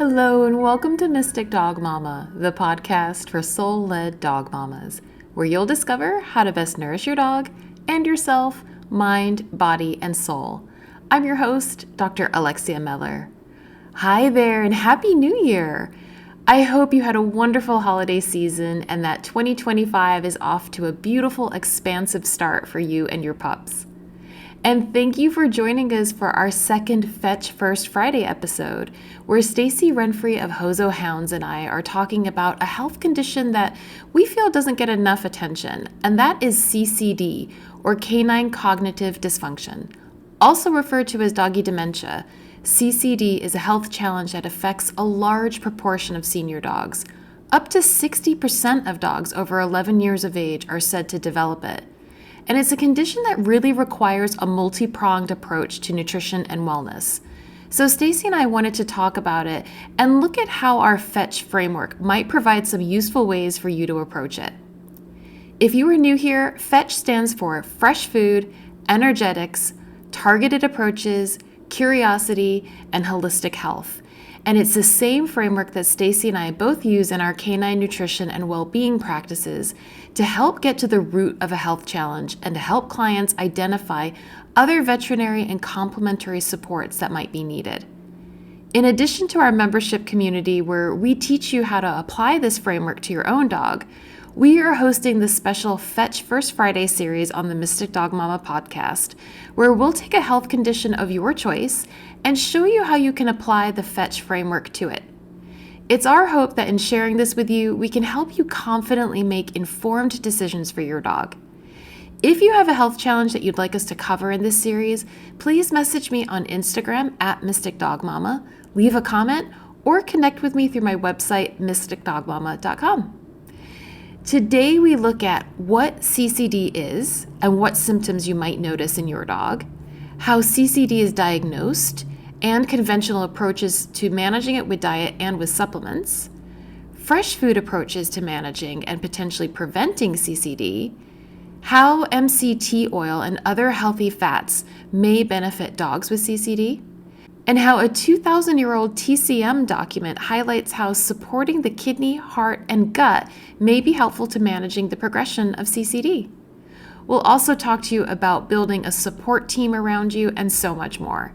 Hello, and welcome to Mystic Dog Mama, the podcast for soul led dog mamas, where you'll discover how to best nourish your dog and yourself, mind, body, and soul. I'm your host, Dr. Alexia Meller. Hi there, and Happy New Year! I hope you had a wonderful holiday season and that 2025 is off to a beautiful, expansive start for you and your pups. And thank you for joining us for our second Fetch First Friday episode, where Stacey Renphrey of Hozho Hounds and I are talking about a health condition that we feel doesn't get enough attention, and that is CCD, or Canine Cognitive Dysfunction. Also referred to as Doggy Dementia, CCD is a health challenge that affects a large proportion of senior dogs. Up to 60% of dogs over 11 years of age are said to develop it. And it's a condition that really requires a multi-pronged approach to nutrition and wellness. So Stacey and I wanted to talk about it and look at how our F.E.T.C.H framework might provide some useful ways for you to approach it. If you are new here, F.E.T.C.H stands for Fresh Food, Energetics, Targeted Approaches, Curiosity, and Holistic Health. And it's the same framework that Stacey and I both use in our canine nutrition and well-being practices to help get to the root of a health challenge and to help clients identify other veterinary and complementary supports that might be needed. In addition to our membership community where we teach you how to apply this framework to your own dog, we are hosting the special Fetch First Friday series on the Mystic Dog Mama podcast, where we'll take a health condition of your choice and show you how you can apply the F.E.T.C.H framework to it. It's our hope that in sharing this with you, we can help you confidently make informed decisions for your dog. If you have a health challenge that you'd like us to cover in this series, please message me on Instagram at Mystic Dog Mama, leave a comment, or connect with me through my website, mysticdogmama.com. Today we look at what CCD is and what symptoms you might notice in your dog, how CCD is diagnosed, and conventional approaches to managing it with diet and with supplements, fresh food approaches to managing and potentially preventing CCD, how MCT oil and other healthy fats may benefit dogs with CCD, and how a 2,000-year-old TCM document highlights how supporting the kidney, heart, and gut may be helpful to managing the progression of CCD. We'll also talk to you about building a support team around you and so much more.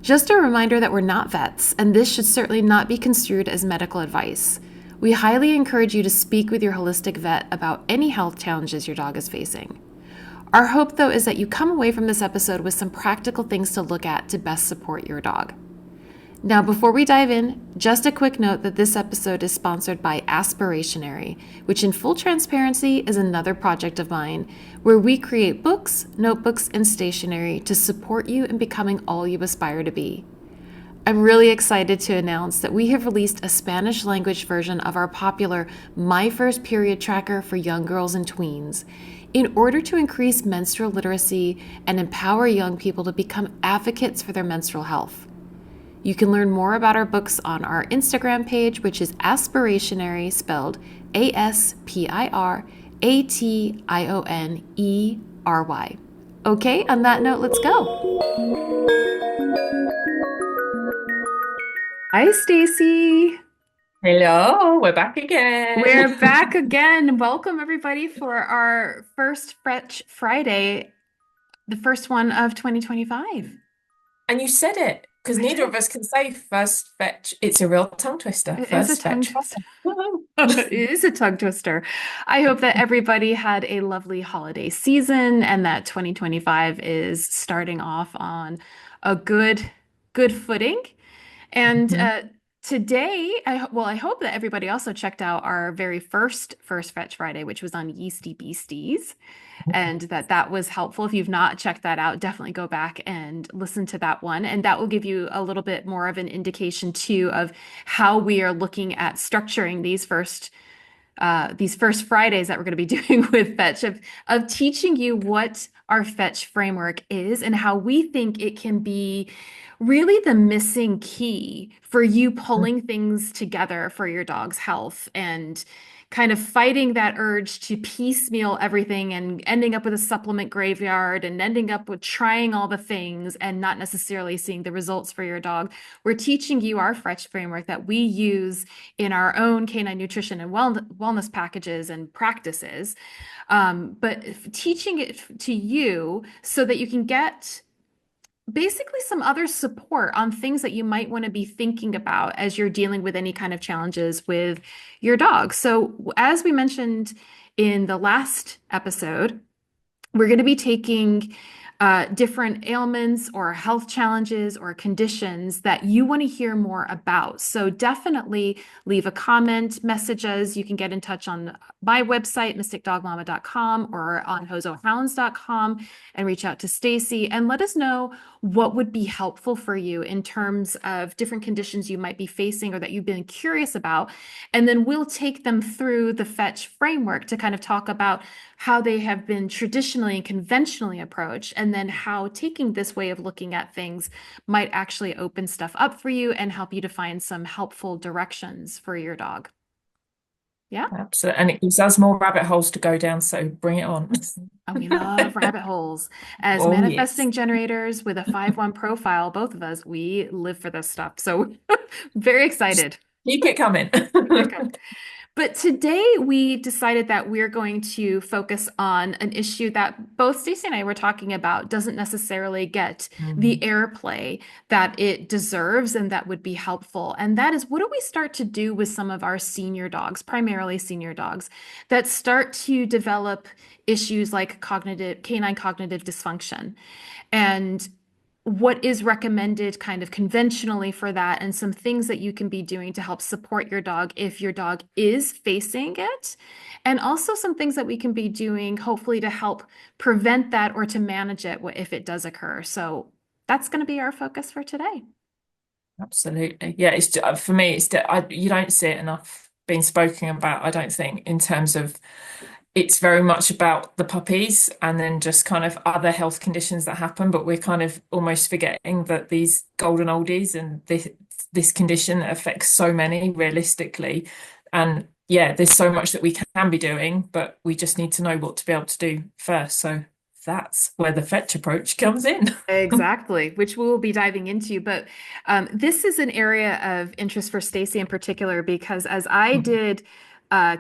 Just a reminder that we're not vets, and this should certainly not be construed as medical advice. We highly encourage you to speak with your holistic vet about any health challenges your dog is facing. Our hope, though, is that you come away from this episode with some practical things to look at to best support your dog. Now, before we dive in, just a quick note that this episode is sponsored by Aspirationary, which in full transparency is another project of mine, where we create books, notebooks, and stationery to support you in becoming all you aspire to be. I'm really excited to announce that we have released a Spanish language version of our popular My First Period tracker for young girls and tweens, in order to increase menstrual literacy and empower young people to become advocates for their menstrual health. You can learn more about our books on our Instagram page, which is Aspirationary, spelled Aspirationery. Okay, on that note, let's go. Hi, Stacey. Hello, we're back again. We're back again. Welcome, everybody, for our first Fetch Friday, the first one of 2025. And you said it, because neither of us can say first fetch. It's a real tongue twister. It is a First tongue fetch. twister. It is a tongue twister. I hope that everybody had a lovely holiday season and that 2025 is starting off on a good footing. And today, I hope that everybody also checked out our very first Fetch Friday, which was on Yeasty Beasties, and that was helpful. If you've not checked that out, definitely go back and listen to that one. And that will give you a little bit more of an indication too of how we are looking at structuring these first Fridays that we're going to be doing with Fetch, of teaching you what our Fetch framework is and how we think it can be really the missing key for you pulling things together for your dog's health and kind of fighting that urge to piecemeal everything and ending up with a supplement graveyard and ending up with trying all the things and not necessarily seeing the results for your dog. We're teaching you our F.E.T.C.H framework that we use in our own canine nutrition and wellness packages and practices, but teaching it to you so that you can get basically some other support on things that you might want to be thinking about as you're dealing with any kind of challenges with your dog. So, as we mentioned in the last episode, we're going to be taking different ailments or health challenges or conditions that you want to hear more about. So definitely leave a comment, message us. You can get in touch on my website, mysticdogmama.com, or on hozhohounds.com, and reach out to Stacey and let us know what would be helpful for you in terms of different conditions you might be facing or that you've been curious about. And then we'll take them through the F.E.T.C.H framework to kind of talk about how they have been traditionally and conventionally approached, and then how taking this way of looking at things might actually open stuff up for you and help you to find some helpful directions for your dog. Yeah. Absolutely. And it gives us more rabbit holes to go down, so bring it on. And we love rabbit holes. As Oh, yes. manifesting generators with a 5-1 profile, both of us, we live for this stuff. So very excited. Keep it coming. But today we decided that we're going to focus on an issue that both Stacey and I were talking about doesn't necessarily get the airplay that it deserves and that would be helpful. And that is, what do we start to do with some of our senior dogs, primarily senior dogs, that start to develop issues like canine cognitive dysfunction? And what is recommended kind of conventionally for that, and some things that you can be doing to help support your dog if your dog is facing it, and also some things that we can be doing hopefully to help prevent that or to manage it if it does occur. So that's going to be our focus for today. Absolutely. Yeah, it's for me, you don't see it enough being spoken about, I don't think, in terms of it's very much about the puppies and then just kind of other health conditions that happen, but we're kind of almost forgetting that these golden oldies and this condition that affects so many realistically. And yeah, there's so much that we can be doing, but we just need to know what to be able to do first. So that's where the F.E.T.C.H approach comes in. Exactly, which we will be diving into. But this is an area of interest for Stacey in particular, because as I did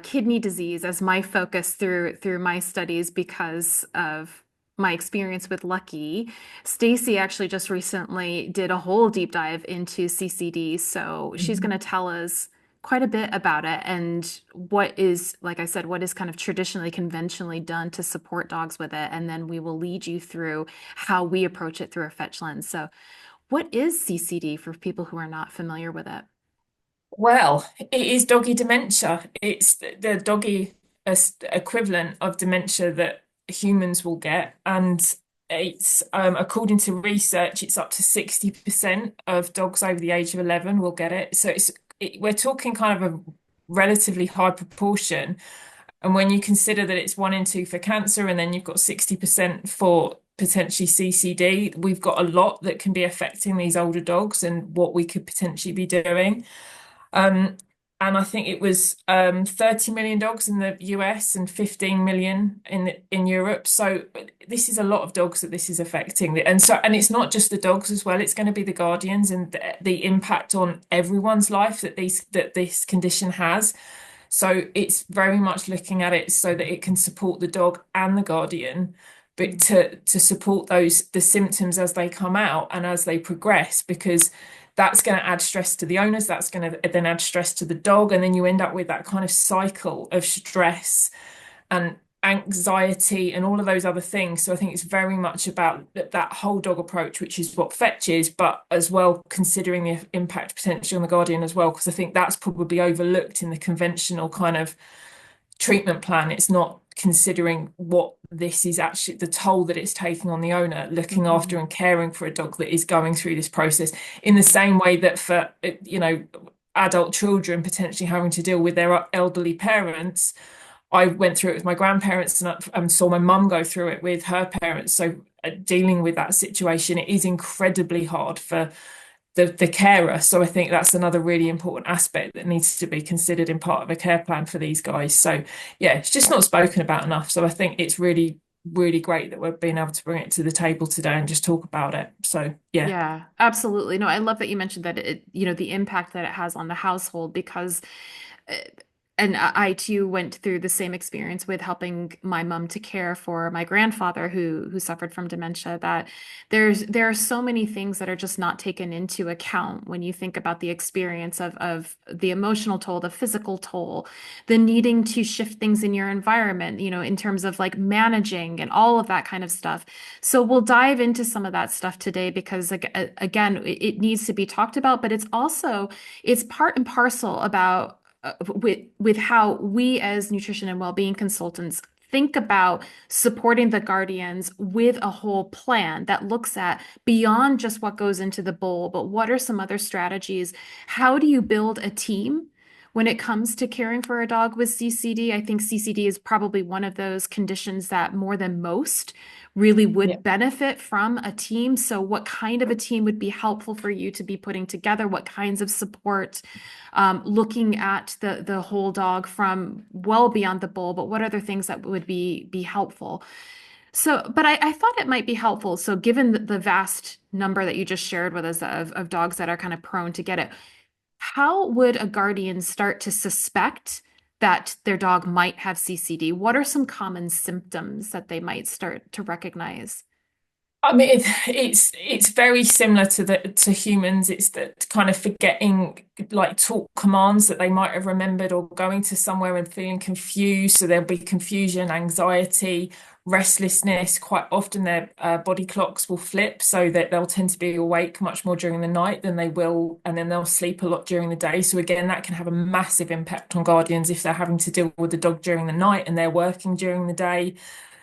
kidney disease as my focus through my studies because of my experience with Lucky, Stacey actually just recently did a whole deep dive into CCD. So she's going to tell us quite a bit about it and what is, like I said, what is kind of traditionally, conventionally done to support dogs with it. And then we will lead you through how we approach it through a F.E.T.C.H lens. So what is CCD for people who are not familiar with it? Well, it is doggy dementia. It's the doggy equivalent of dementia that humans will get. And it's according to research, it's up to 60% of dogs over the age of 11 will get it. So we're talking kind of a relatively high proportion. And when you consider that it's 1 in 2 for cancer, and then you've got 60% for potentially CCD, we've got a lot that can be affecting these older dogs and what we could potentially be doing. And I think it was 30 million dogs in the US and 15 million in Europe. So this is a lot of dogs that this is affecting. And it's not just the dogs as well. It's going to be the guardians and the impact on everyone's life that this condition has. So it's very much looking at it so that it can support the dog and the guardian, but to support the symptoms as they come out and as they progress, because that's going to add stress to the owners, that's going to then add stress to the dog, and then you end up with that kind of cycle of stress and anxiety and all of those other things. So I think it's very much about that whole dog approach, which is what F.E.T.C.H is, but as well considering the impact potentially on the guardian as well, because I think that's probably overlooked in the conventional kind of treatment plan. It's not considering what this is actually, the toll that it's taking on the owner, looking after and caring for a dog that is going through this process, in the same way that for adult children potentially having to deal with their elderly parents. I went through it with my grandparents and saw my mum go through it with her parents. So dealing with that situation, it is incredibly hard for the carer. So I think that's another really important aspect that needs to be considered in part of a care plan for these guys. So yeah, it's just not spoken about enough. So I think it's really, really great that we've been able to bring it to the table today and just talk about it. So yeah. Yeah, absolutely. No, I love that you mentioned that the impact that it has on the household because uh, and I too went through the same experience with helping my mom to care for my grandfather who suffered from dementia, that there are so many things that are just not taken into account when you think about the experience of the emotional toll, the physical toll, the needing to shift things in your environment, in terms of like managing and all of that kind of stuff. So we'll dive into some of that stuff today because again, it needs to be talked about, but it's part and parcel about with how we as nutrition and well-being consultants think about supporting the guardians with a whole plan that looks at beyond just what goes into the bowl, but what are some other strategies? How do you build a team when it comes to caring for a dog with CCD? I think CCD is probably one of those conditions that more than most really Yeah. would benefit from a team. So what kind of a team would be helpful for you to be putting together? What kinds of support? Looking at the whole dog from well beyond the bowl, but what other things that would be helpful? So, but I thought it might be helpful. So, given the vast number that you just shared with us of dogs that are kind of prone to get it, how would a guardian start to suspect that their dog might have CCD? What are some common symptoms that they might start to recognize? I mean, it's very similar to humans. It's that kind of forgetting like taught commands that they might have remembered, or going to somewhere and feeling confused. So there'll be confusion, anxiety, restlessness. Quite often their body clocks will flip, so that they'll tend to be awake much more during the night than they will, and then they'll sleep a lot during the day. So again, that can have a massive impact on guardians if they're having to deal with the dog during the night and they're working during the day.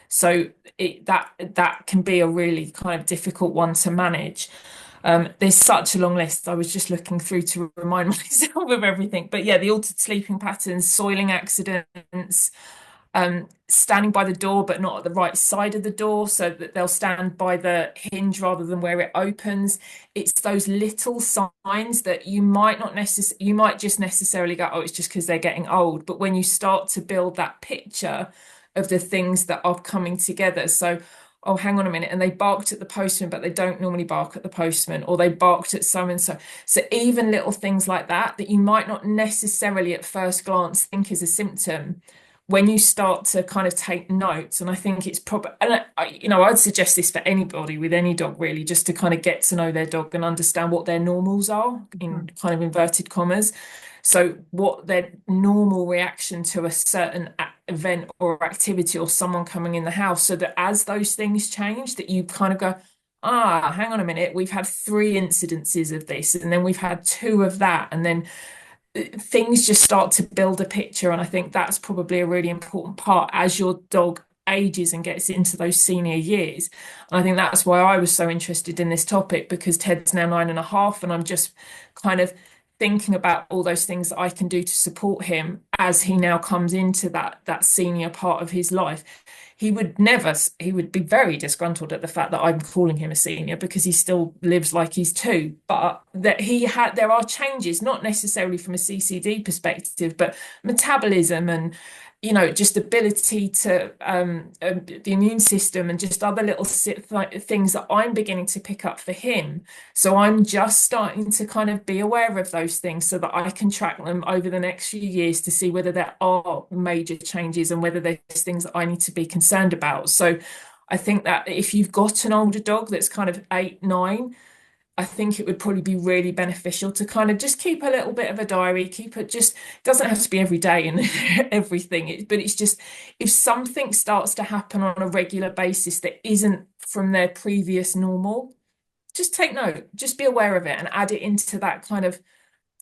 So that can be a really kind of difficult one to manage. There's such a long list. I was just looking through to remind myself of everything. But yeah, the altered sleeping patterns, soiling accidents, standing by the door but not at the right side of the door, so that they'll stand by the hinge rather than where it opens. It's those little signs that you might just necessarily go, oh, it's just because they're getting old. But when you start to build that picture of the things that are coming together, so oh, hang on a minute, and they barked at the postman, but they don't normally bark at the postman, or they barked at so and so. So even little things like that you might not necessarily at first glance think is a symptom, when you start to kind of take notes. And I think it's probably, and I'd suggest this for anybody with any dog really, just to kind of get to know their dog and understand what their normals are, in kind of inverted commas. So what their normal reaction to a certain event or activity or someone coming in the house, so that as those things change, that you kind of go, ah, hang on a minute, we've had 3 incidences of this, and then we've had 2 of that, and then things just start to build a picture. And I think that's probably a really important part as your dog ages and gets into those senior years. And I think that's why I was so interested in this topic, because Ted's now 9.5, and I'm just kind of thinking about all those things that I can do to support him as he now comes into that senior part of his life. He would be very disgruntled at the fact that I'm calling him a senior, because he still lives like he's 2, but that there are changes, not necessarily from a CCD perspective, but metabolism and just ability to the immune system, and just other little things that I'm beginning to pick up for him. So I'm just starting to kind of be aware of those things, so that I can track them over the next few years to see whether there are major changes and whether there's things that I need to be concerned about. So I think that if you've got an older dog that's kind of 8, 9, I think it would probably be really beneficial to kind of just keep a little bit of a diary, keep it, just doesn't have to be every day and everything, but it's just, if something starts to happen on a regular basis that isn't from their previous normal, just take note, just be aware of it and add it into that kind of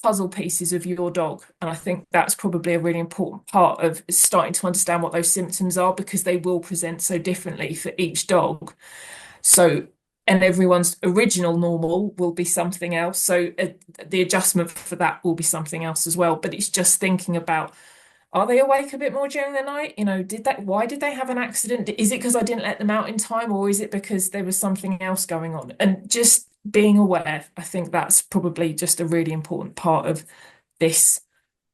puzzle pieces of your dog. And I think that's probably a really important part of starting to understand what those symptoms are, because they will present so differently for each dog. So, and everyone's original normal will be something else. So the adjustment for that will be something else as well. But it's just thinking about, are they awake a bit more during the night? Why did they have an accident? Is it because I didn't let them out in time, or is it because there was something else going on? And just being aware. I think that's probably just a really important part of this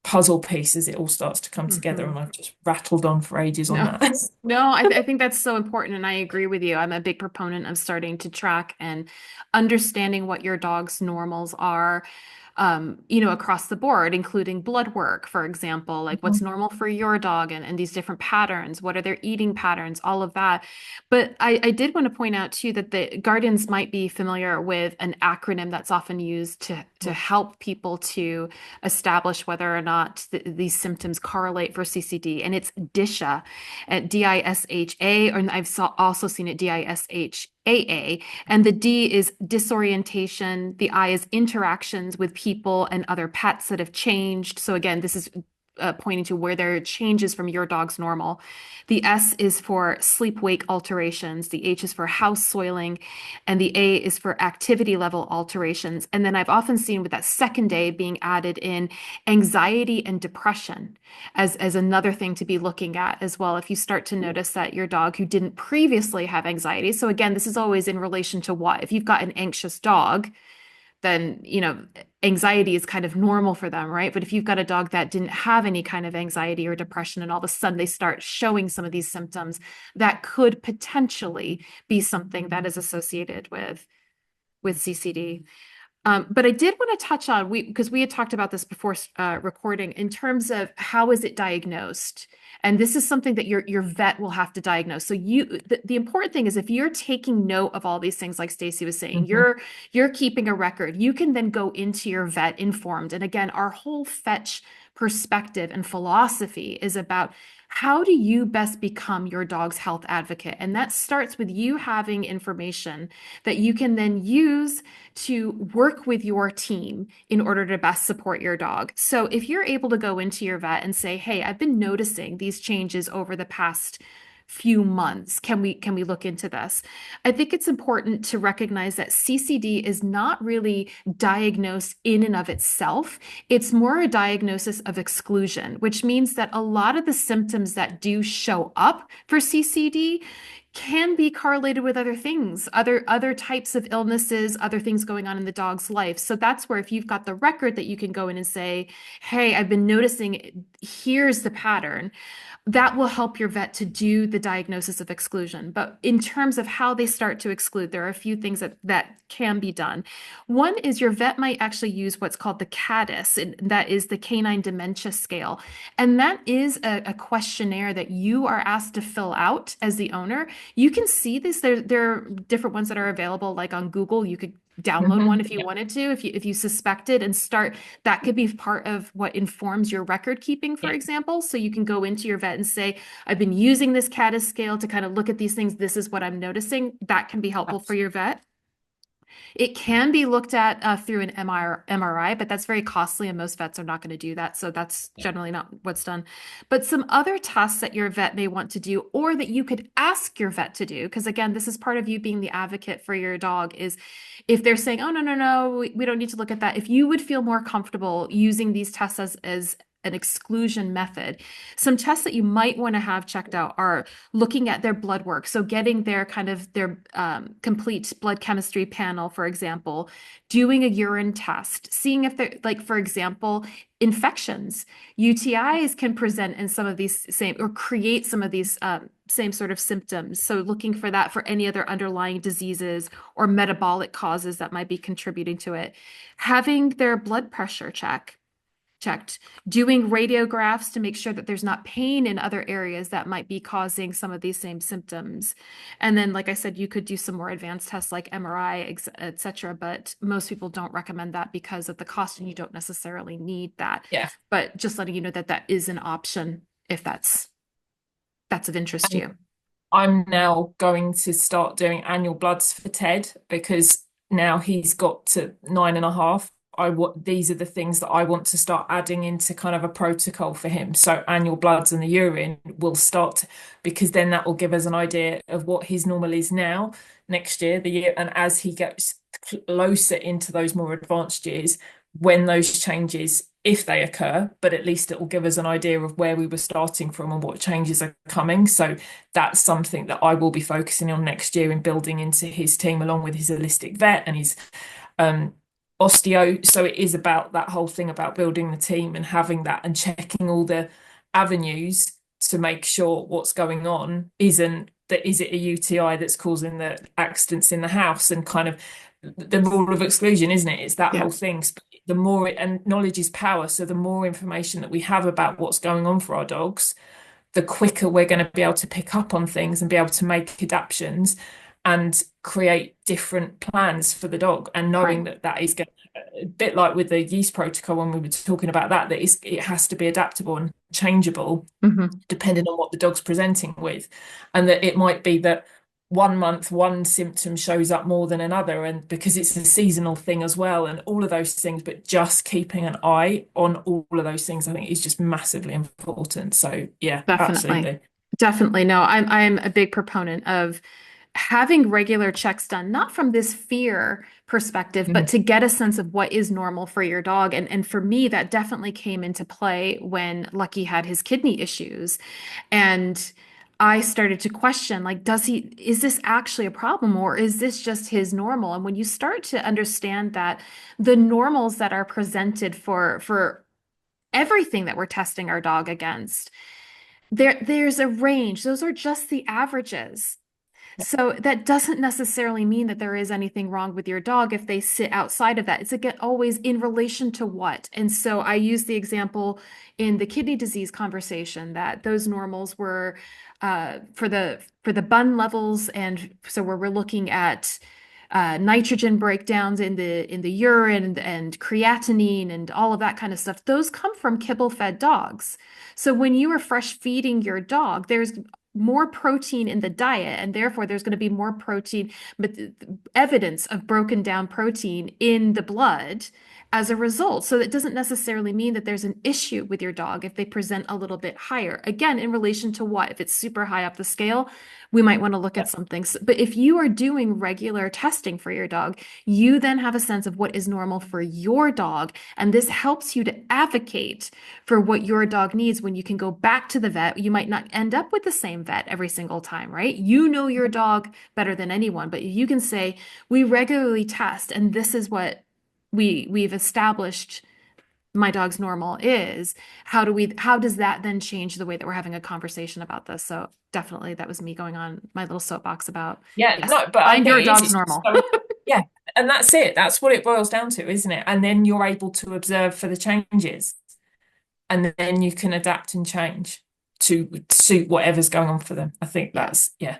puzzle piece as it all starts to come together. Hmm. And I've just rattled on for ages on No, that. no, I think that's so important. And I agree with you. I'm a big proponent of starting to track and understanding what your dog's normals are, across the board, including blood work, for example, like what's normal for your dog and these different patterns, what are their eating patterns, all of that. But I did want to point out too that the guardians might be familiar with an acronym that's often used to help people to establish whether or not these symptoms correlate for CCD, and it's DISHA at DISHA, or also seen it DISHAA. And the D is disorientation. The I is interactions with people and other pets that have changed. So again, this is pointing to where there are changes from your dog's normal. The S is for sleep-wake alterations. The H is for house soiling, and the A is for activity level alterations. And then I've often seen with that second A being added in anxiety and depression as another thing to be looking at as well. If you start to notice that your dog who didn't previously have anxiety, so again, this is always in relation to what? If you've got an anxious dog, then, anxiety is kind of normal for them, right? But if you've got a dog that didn't have any kind of anxiety or depression, and all of a sudden they start showing some of these symptoms, that could potentially be something that is associated with CCD. But I did want to touch on because we had talked about this before recording in terms of how is it diagnosed, and this is something that your vet will have to diagnose. So the important thing is if you're taking note of all these things, like Stacey was saying, you're keeping a record. You can then go into your vet informed. And again, our whole F.E.T.C.H perspective and philosophy is about how do you best become your dog's health advocate? And that starts with you having information that you can then use to work with your team in order to best support your dog. So if you're able to go into your vet and say, "Hey, I've been noticing these changes over the past few months. Can we look into this?" I think it's important to recognize that CCD is not really diagnosed in and of itself. It's more a diagnosis of exclusion, which means that a lot of the symptoms that do show up for CCD can be correlated with other things, other types of illnesses, other things going on in the dog's life. So that's where if you've got the record that you can go in and say, "Hey, I've been noticing, here's the pattern," that will help your vet to do the diagnosis of exclusion. But in terms of how they start to exclude, there are a few things that can be done. One is your vet might actually use what's called the CADIS, and that is the Canine Dementia Scale. And that is a questionnaire that you are asked to fill out as the owner. You can see this. There are different ones that are available, like on Google. You could download one if you wanted to, if you suspected, and start. That could be part of what informs your record keeping, for Yeah. example. So you can go into your vet and say, "I've been using this CADIS scale to kind of look at these things. This is what I'm noticing." That can be helpful for your vet. It can be looked at through an MRI, but that's very costly, and most vets are not going to do that. So that's generally not what's done. But some other tests that your vet may want to do, or that you could ask your vet to do, because again, this is part of you being the advocate for your dog, is if they're saying, "Oh, no, no, no, we don't need to look at that," if you would feel more comfortable using these tests as an exclusion method. Some tests that you might want to have checked out are looking at their blood work. So getting their complete blood chemistry panel, for example, doing a urine test, seeing if they're, like, for example, infections. UTIs can present in some of these same, or create some of these same sort of symptoms. So looking for that for any other underlying diseases or metabolic causes that might be contributing to it. Having their blood pressure checked, doing radiographs to make sure that there's not pain in other areas that might be causing some of these same symptoms. And then, like I said, you could do some more advanced tests like MRI, etc. But most people don't recommend that because of the cost, and you don't necessarily need that. Yeah. But just letting you know that that is an option if that's of interest to you. I'm now going to start doing annual bloods for Ted because now he's got to 9.5. These are the things that I want to start adding into kind of a protocol for him. So annual bloods and the urine will start, because then that will give us an idea of what his normal is now, next year, the year, and as he gets closer into those more advanced years, when those changes if they occur, but at least it will give us an idea of where we were starting from and what changes are coming. So that's something that I will be focusing on next year in building into his team, along with his holistic vet and his um, osteo. So it is about that whole thing about building the team and having that and checking all the avenues to make sure what's going on isn't that, is it a UTI that's causing the accidents in the house, and kind of the rule of exclusion, isn't it? It's that Yeah. whole thing. The more and knowledge is power. So the more information that we have about what's going on for our dogs, the quicker we're going to be able to pick up on things and be able to make adaptations and create different plans for the dog. And knowing Right. that that is going a bit like with the yeast protocol when we were talking about that, it has to be adaptable and changeable Hmm. depending on what the dog's presenting with. And that it might be that 1 month one symptom shows up more than another, and because it's a seasonal thing as well, and all of those things. But just keeping an eye on all of those things, I think, is just massively important. So yeah, Definitely. absolutely. Definitely. No, I'm a big proponent of having regular checks done, not from this fear perspective, but Mhm. to get a sense of what is normal for your dog. And for me, that definitely came into play when Lucky had his kidney issues. And I started to question, like, is this actually a problem, or is this just his normal? And when you start to understand that the normals that are presented for everything that we're testing our dog against, there's a range. Those are just the averages. So that doesn't necessarily mean that there is anything wrong with your dog if they sit outside of that. It's again always in relation to what. And so I use the example in the kidney disease conversation that those normals were for the bun levels, and so where we're looking at nitrogen breakdowns in the urine and creatinine and all of that kind of stuff. Those come from kibble-fed dogs. So when you are fresh feeding your dog, there's more protein in the diet, and therefore there's going to be more protein, but evidence of broken down protein in the blood as a result. So it doesn't necessarily mean that there's an issue with your dog if they present a little bit higher. Again, in relation to what? If it's super high up the scale, we might want to look at something. But if you are doing regular testing for your dog, you then have a sense of what is normal for your dog. And this helps you to advocate for what your dog needs when you can go back to the vet. You might not end up with the same vet every single time, right? You know your dog better than anyone, but you can say, we regularly test, and this is what we've established my dog's normal is. How does that then change the way that we're having a conversation about this? So definitely that was me going on my little soapbox about, Yeah, yes, no, but I find think your it is. dog's It's just normal. so, yeah, and that's it. That's what it boils down to, isn't it? And then you're able to observe for the changes, and then you can adapt and change to suit whatever's going on for them. I think Yeah. that's, yeah,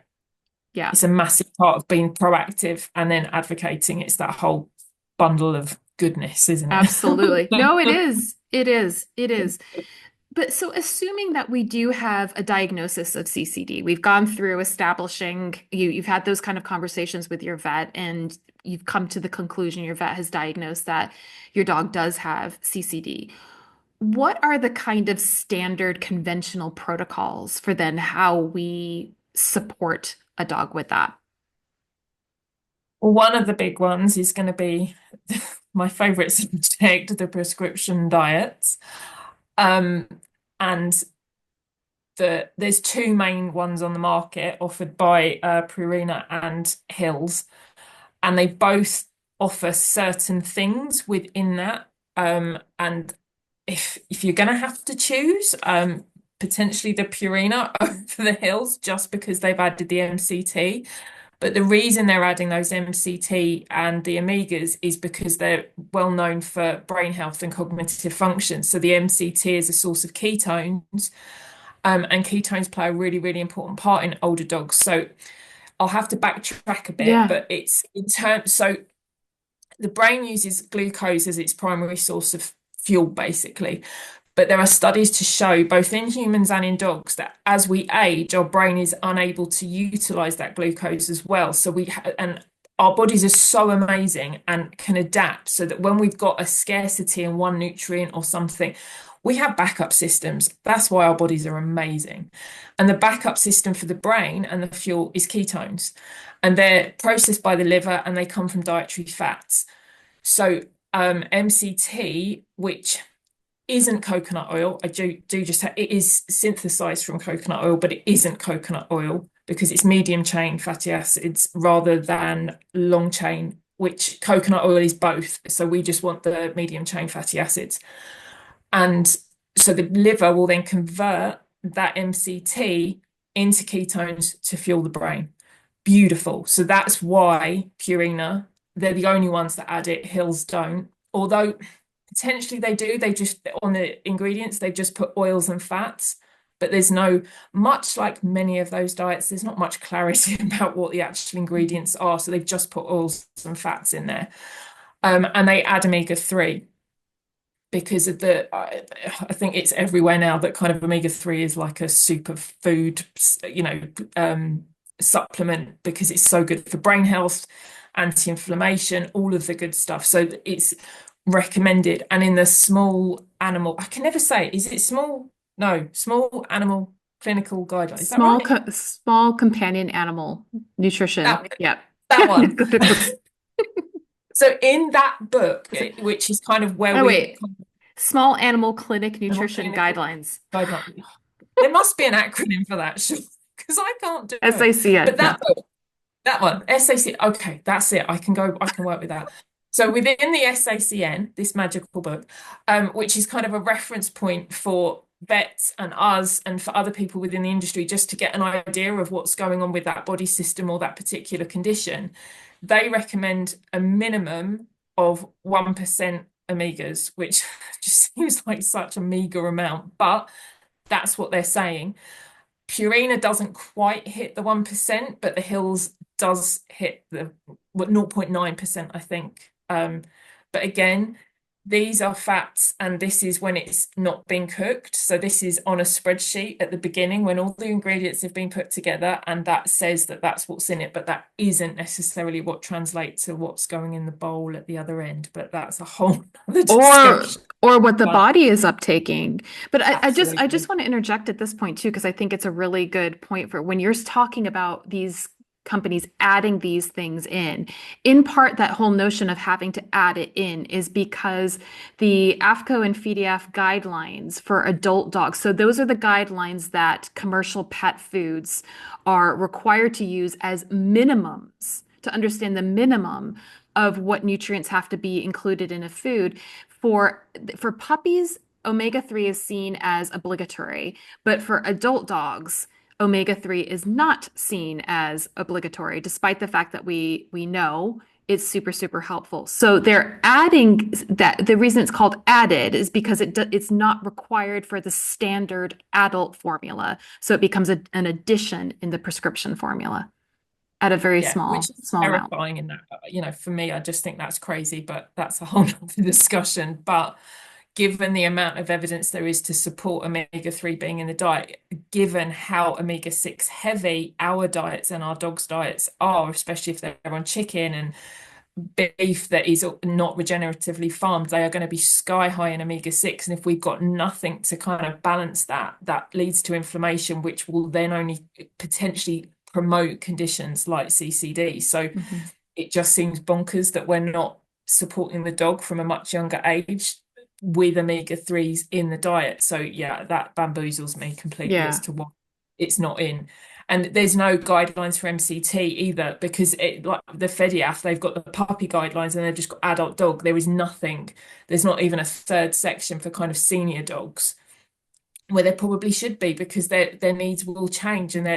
Yeah. it's a massive part of being proactive and then advocating. It's that whole bundle of goodness, isn't Absolutely. No, it it? is. It is. It is. But so assuming that we do have a diagnosis of CCD, we've gone through establishing you've had those kind of conversations with your vet, and you've come to the conclusion your vet has diagnosed that your dog does have CCD. What are the kind of standard conventional protocols for then how we support a dog with that? One of the big ones is going to be my favorite subject, the prescription diets. Um, and there's two main ones on the market offered by Purina and Hills, and they both offer certain things within that. And if you're going to have to choose, potentially the Purina over the Hills, just because they've added the MCT. But the reason they're adding those MCT and the omegas is because they're well known for brain health and cognitive function. So the MCT is a source of ketones, and ketones play a really, really important part in older dogs. So I'll have to backtrack a bit, Yeah. but it's in terms, so the brain uses glucose as its primary source of fuel, basically. But there are studies to show, both in humans and in dogs, that as we age, our brain is unable to utilize that glucose as well. And our bodies are so amazing and can adapt so that when we've got a scarcity in one nutrient or something, we have backup systems. That's why our bodies are amazing. And the backup system for the brain and the fuel is ketones. And they're processed by the liver and they come from dietary fats. So MCT, which isn't coconut oil. I do just it is synthesized from coconut oil, but it isn't coconut oil because it's medium chain fatty acids rather than long chain, which coconut oil is both. So we just want the medium chain fatty acids. And so the liver will then convert that MCT into ketones to fuel the brain. Beautiful. So that's why Purina, they're the only ones that add it. Hills don't. Although potentially they do. They just, on the ingredients, they just put oils and fats. But there's no, much like many of those diets, there's not much clarity about what the actual ingredients are. So they've just put oils and fats in there. And they add omega-3 because of I think it's everywhere now that kind of omega-3 is like a superfood, supplement because it's so good for brain health, anti-inflammation, all of the good stuff. So it's recommended. And in the small animal, I can never say, is it small? No, small animal clinical guidelines. Is that right? Small companion animal nutrition. Yeah. That one. So in that book, which is kind of where Small Animal Clinic Nutrition Guidelines. There must be an acronym for that, sure, because I can't do it. SACN. But that one, SAC. Okay, that's it. I can work with that. So within the SACN, this magical book, which is kind of a reference point for vets and us and for other people within the industry, just to get an idea of what's going on with that body system or that particular condition, they recommend a minimum of 1% omegas, which just seems like such a meager amount, but that's what they're saying. Purina doesn't quite hit the 1%, but the Hills does hit the 0.9%, I think. But again, these are fats, and this is when it's not been cooked. So this is on a spreadsheet at the beginning when all the ingredients have been put together, and that says that that's what's in it, but that isn't necessarily what translates to what's going in the bowl at the other end. But that's a whole other discussion. Or what the body is uptaking. But I just want to interject at this point too, because I think it's a really good point for when you're talking about these companies adding these things in part, that whole notion of having to add it in is because the AAFCO and FEDIAF guidelines for adult dogs, so those are the guidelines that commercial pet foods are required to use as minimums to understand the minimum of what nutrients have to be included in a food. For puppies, omega-3 is seen as obligatory, but for adult dogs, omega-3 is not seen as obligatory, despite the fact that we know it's super, super helpful. So they're adding that. The reason it's called added is because it's not required for the standard adult formula. So it becomes an addition in the prescription formula at a very small terrifying amount. In that, for me, I just think that's crazy, but that's a whole other discussion. But given the amount of evidence there is to support omega-3 being in the diet, given how omega-6 heavy our diets and our dogs' diets are, especially if they're on chicken and beef that is not regeneratively farmed, they are going to be sky high in omega-6. And if we've got nothing to kind of balance that leads to inflammation, which will then only potentially promote conditions like CCD. So it just seems bonkers that we're not supporting the dog from a much younger age with omega-3s in the diet. So yeah, that bamboozles me completely as to why it's not in. And there's no guidelines for MCT either, because like the FEDIAF, they've got the puppy guidelines and they've just got adult dog. There is nothing. There's not even a third section for kind of senior dogs, where there probably should be, because their needs will change and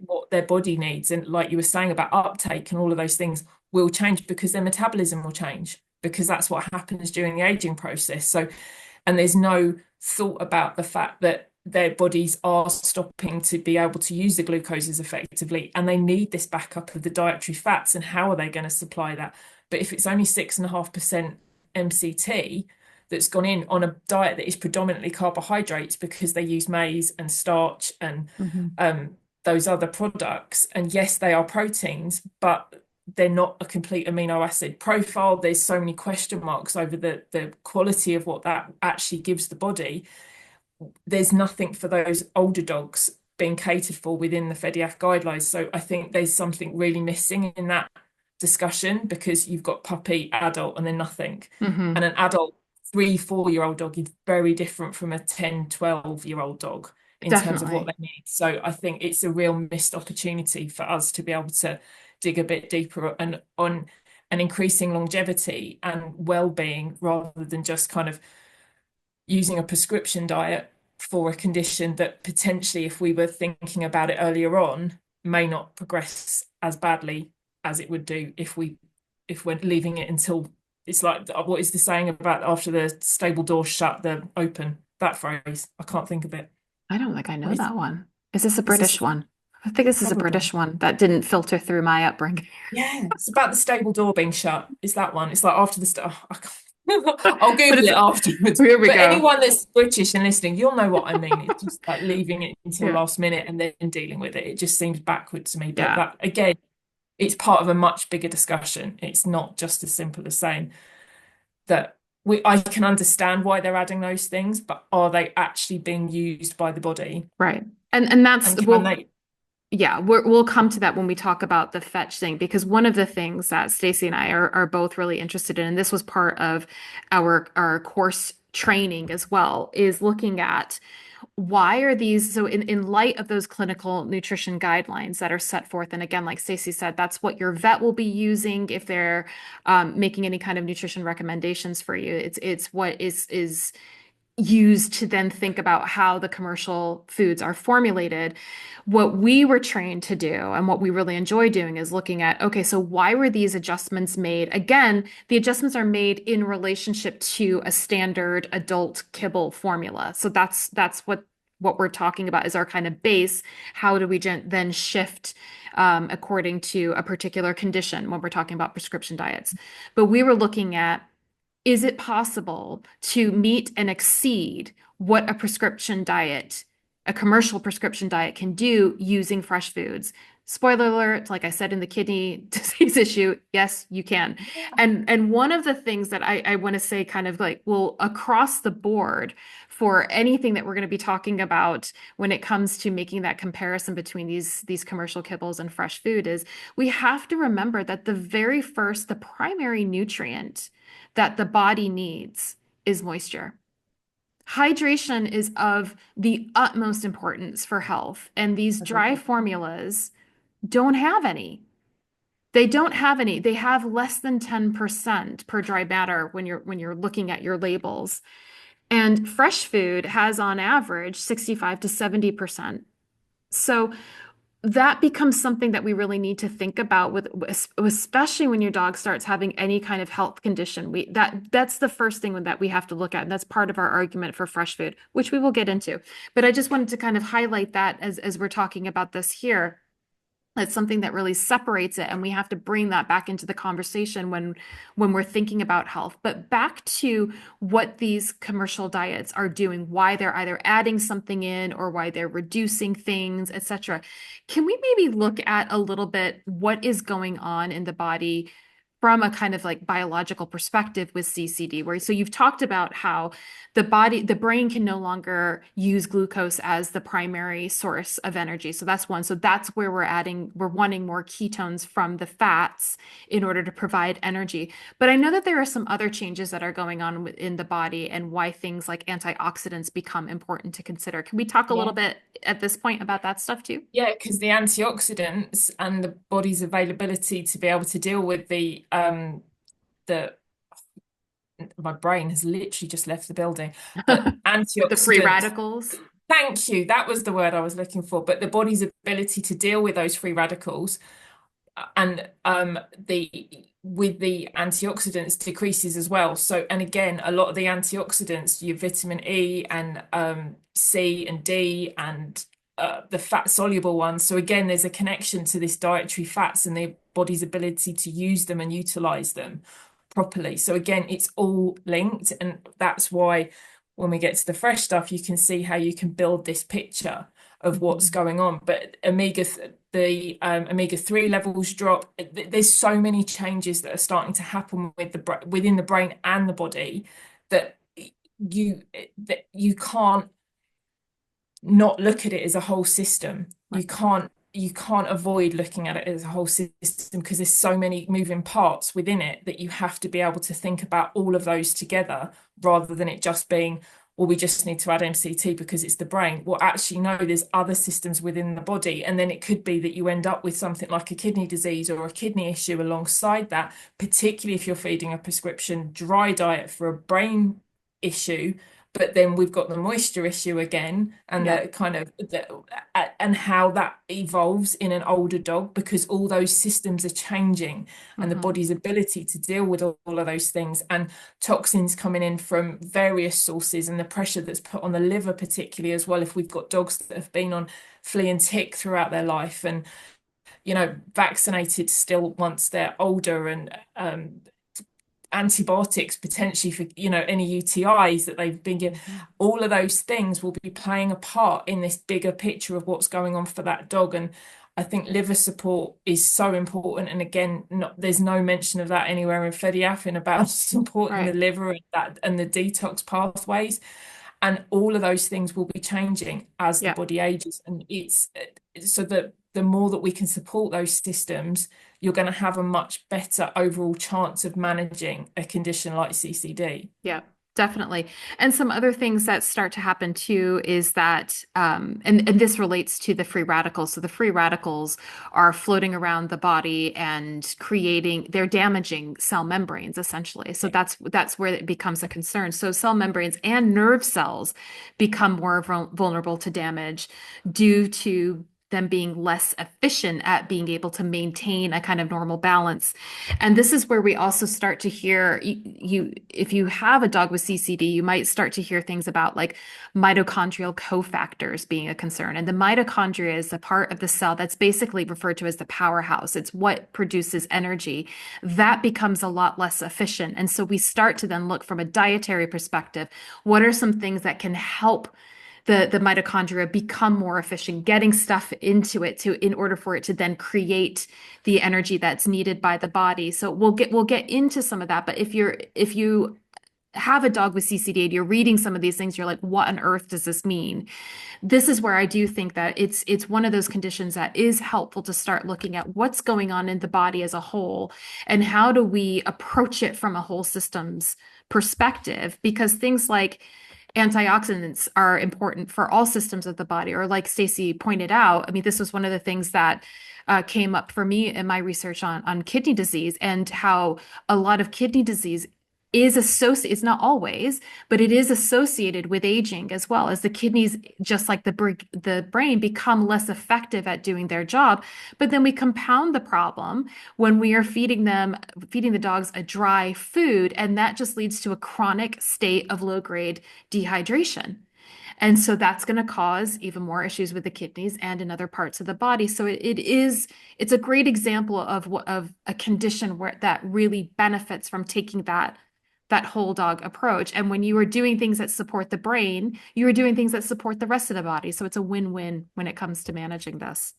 what their body needs, and like you were saying about uptake and all of those things, will change because their metabolism will change, because that's what happens during the aging process. So, and there's no thought about the fact that their bodies are stopping to be able to use the glucoses effectively, and they need this backup of the dietary fats, and how are they going to supply that? But if it's only 6.5% MCT that's gone in on a diet that is predominantly carbohydrates, because they use maize and starch and those other products, and yes, they are proteins, but they're not a complete amino acid profile. There's so many question marks over the quality of what that actually gives the body. There's nothing for those older dogs being catered for within the FEDIAF guidelines. So I think there's something really missing in that discussion, because you've got puppy, adult, and then nothing. And an adult 3, 4-year-old dog is very different from a 10, 12-year-old dog in terms of what Definitely. they need. So I think it's a real missed opportunity for us to be able to dig a bit deeper and on an increasing longevity and well-being rather than just kind of using a prescription diet for a condition that potentially, if we were thinking about it earlier on, may not progress as badly as it would do if we're leaving it until it's like, what is the saying about after the stable door shut, the open? That phrase. I can't think of it. I don't think I What know is that one. Is this a is this British one? I think this is a probably? British one that didn't filter through my upbringing. Yeah, it's about the stable door being shut. Is that one? It's like after the I can't. I'll But Google it's it afterwards. here we But go. anyone that's British and listening, you'll know what I mean. It's just like leaving it until Yeah. last minute and then dealing with it. It just seems backwards to me. But Yeah. that again, it's part of a much bigger discussion. It's not just as simple as saying that I can understand why they're adding those things, but are they actually being used by the body? Right. And that's And can they? yeah, we'll come to that when we talk about the fetch thing, because one of the things that Stacey and I are both really interested in, and this was part of our course training as well, is looking at why are these so in light of those clinical nutrition guidelines that are set forth. And again, like Stacey said, that's what your vet will be using if they're making any kind of nutrition recommendations for you. It's what is used to then think about how the commercial foods are formulated. What we were trained to do and what we really enjoy doing is looking at, okay, so why were these adjustments made? Again, the adjustments are made in relationship to a standard adult kibble formula. So that's what we're talking about is our kind of base. How do we then shift according to a particular condition when we're talking about prescription diets? But we were looking at, is it possible to meet and exceed what a prescription diet, a commercial prescription diet can do using fresh foods? Spoiler alert, like I said in the kidney disease issue, yes, you can. And one of the things that I want to say kind of like, well, across the board for anything that we're going to be talking about when it comes to making that comparison between these commercial kibbles and fresh food is we have to remember that the primary nutrient that the body needs is moisture. Hydration is of the utmost importance for health, and these dry Agreed. formulas don't have any. They don't have any. They have less than 10% per dry matter when you're looking at your labels. And fresh food has on average 65 to 70%. So that becomes something that we really need to think about with especially when your dog starts having any kind of health condition. That's the first thing that we have to look at, and that's part of our argument for fresh food, which we will get into. But I just wanted to kind of highlight that as we're talking about this here. It's something that really separates it, and we have to bring that back into the conversation when we're thinking about health. But back to what these commercial diets are doing, why they're either adding something in or why they're reducing things, etc. Can we maybe look at a little bit what is going on in the body from a kind of like biological perspective with CCD, where so you've talked about how the brain can no longer use glucose as the primary source of energy. So that's one. So that's where we're wanting more ketones from the fats in order to provide energy. But I know that there are some other changes that are going on within the body and why things like antioxidants become important to consider. Can we talk a little Yeah. bit at this point about that stuff too? Yeah, because the antioxidants and the body's availability to be able to deal with the my brain has literally just left the building. But With the free antioxidants, radicals. thank you. That was the word I was looking for. But the body's ability to deal with those free radicals and the with the antioxidants decreases as well. So, and again, a lot of the antioxidants, your vitamin E and C and D and the fat soluble ones. So again, there's a connection to this dietary fats and the body's ability to use them and utilize them properly. So again, it's all linked, and that's why when we get to the fresh stuff, you can see how you can build this picture of what's Mhm. going on. But omega-3 levels drop. There's so many changes that are starting to happen within the brain and the body that you that you can't not look at it as a whole system. Right. You can't you can't avoid looking at it as a whole system because there's so many moving parts within it that you have to be able to think about all of those together rather than it just being, well, we just need to add MCT because it's the brain. Well, actually, no, there's other systems within the body. And then it could be that you end up with something like a kidney disease or a kidney issue alongside that, particularly if you're feeding a prescription dry diet for a brain issue. But then we've got the moisture issue again, and Yeah. the kind of and how that evolves in an older dog because all those systems are changing and the Hmm. body's ability to deal with all of those things and toxins coming in from various sources and the pressure that's put on the liver particularly as well if we've got dogs that have been on flea and tick throughout their life and vaccinated still once they're older and antibiotics potentially for any UTIs that they've been given. All of those things will be playing a part in this bigger picture of what's going on for that dog. And I think liver support is so important. And again, there's no mention of that anywhere in F.E.T.C.H about supporting the Right. liver and the detox pathways. And all of those things will be changing as the Yeah. body ages. And it's so that the more that we can support those systems, you're going to have a much better overall chance of managing a condition like CCD. Yeah, definitely. And some other things that start to happen too is that, and this relates to the free radicals. So the free radicals are floating around the body and they're damaging cell membranes essentially. So that's where it becomes a concern. So cell membranes and nerve cells become more vulnerable to damage due to them being less efficient at being able to maintain a kind of normal balance. And this is where we also start to hear if you have a dog with CCD, you might start to hear things about like mitochondrial cofactors being a concern. And the mitochondria is the part of the cell that's basically referred to as the powerhouse. It's what produces energy. That becomes a lot less efficient. And so we start to then look from a dietary perspective, what are some things that can help the mitochondria become more efficient, getting stuff into it in order for it to then create the energy that's needed by the body. So we'll get into some of that. But if you have a dog with CCD and you're reading some of these things, you're like, what on earth does this mean? This is where I do think that it's one of those conditions that is helpful to start looking at what's going on in the body as a whole and how do we approach it from a whole systems perspective, because things like antioxidants are important for all systems of the body. Or like Stacey pointed out, I mean, this was one of the things that came up for me in my research on kidney disease and how a lot of kidney disease is associated, it's not always, but it is associated with aging as well as the kidneys, just like the brain, become less effective at doing their job. But then we compound the problem when we are feeding the dogs a dry food, and that just leads to a chronic state of low-grade dehydration. And so that's going to cause even more issues with the kidneys and in other parts of the body. So it's a great example of a condition where that really benefits from taking that whole dog approach. And when you are doing things that support the brain, you are doing things that support the rest of the body. So it's a win-win when it comes to managing this.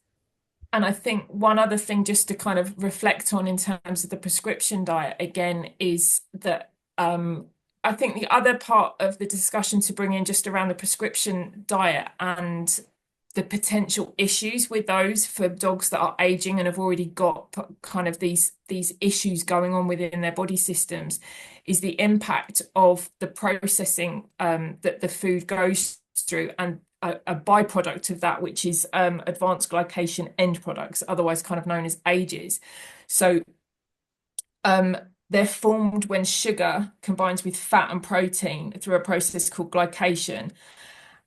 And I think one other thing just to kind of reflect on in terms of the prescription diet again is that I think the other part of the discussion to bring in just around the prescription diet and the potential issues with those for dogs that are aging and have already got kind of these issues going on within their body systems is the impact of the processing that the food goes through and a byproduct of that, which is advanced glycation end products, otherwise kind of known as AGEs. So they're formed when sugar combines with fat and protein through a process called glycation.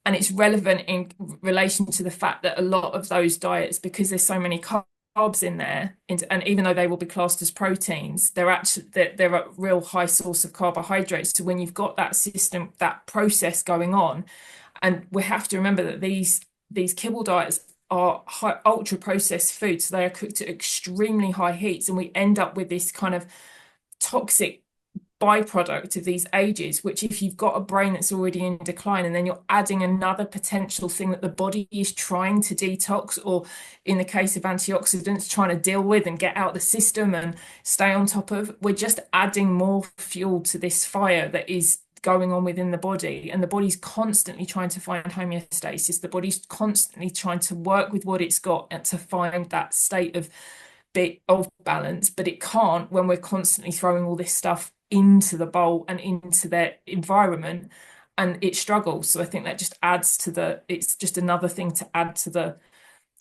And it's relevant in relation to the fact that a lot of those diets, because there's so many carbs in there, and even though they will be classed as proteins, they're a real high source of carbohydrates. So when you've got that system, that process going on, and we have to remember that these kibble diets are ultra processed foods, so they are cooked at extremely high heats, and we end up with this kind of toxic byproduct of these AGEs, which if you've got a brain that's already in decline and then you're adding another potential thing that the body is trying to detox, or in the case of antioxidants, trying to deal with and get out the system and stay on top of, we're just adding more fuel to this fire that is going on within the body, and the body's constantly trying to find homeostasis. The body's constantly trying to work with what it's got and to find that state of bit of balance, but it can't when we're constantly throwing all this stuff into the bowl and into their environment, and it struggles. So I think that just adds to it's just another thing to add to the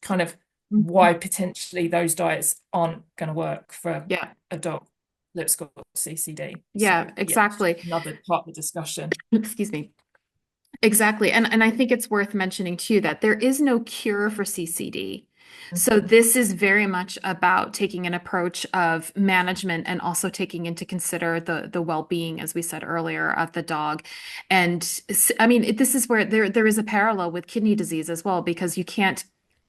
kind of why potentially those diets aren't going to work for Yeah. a dog that's got CCD. Yeah, So exactly. another part of the discussion. Excuse me. Exactly. And I think it's worth mentioning too that there is no cure for CCD. So this is very much about taking an approach of management and also taking into consider the well-being, as we said earlier, of the dog. And I mean, this is where there is a parallel with kidney disease as well, because you can't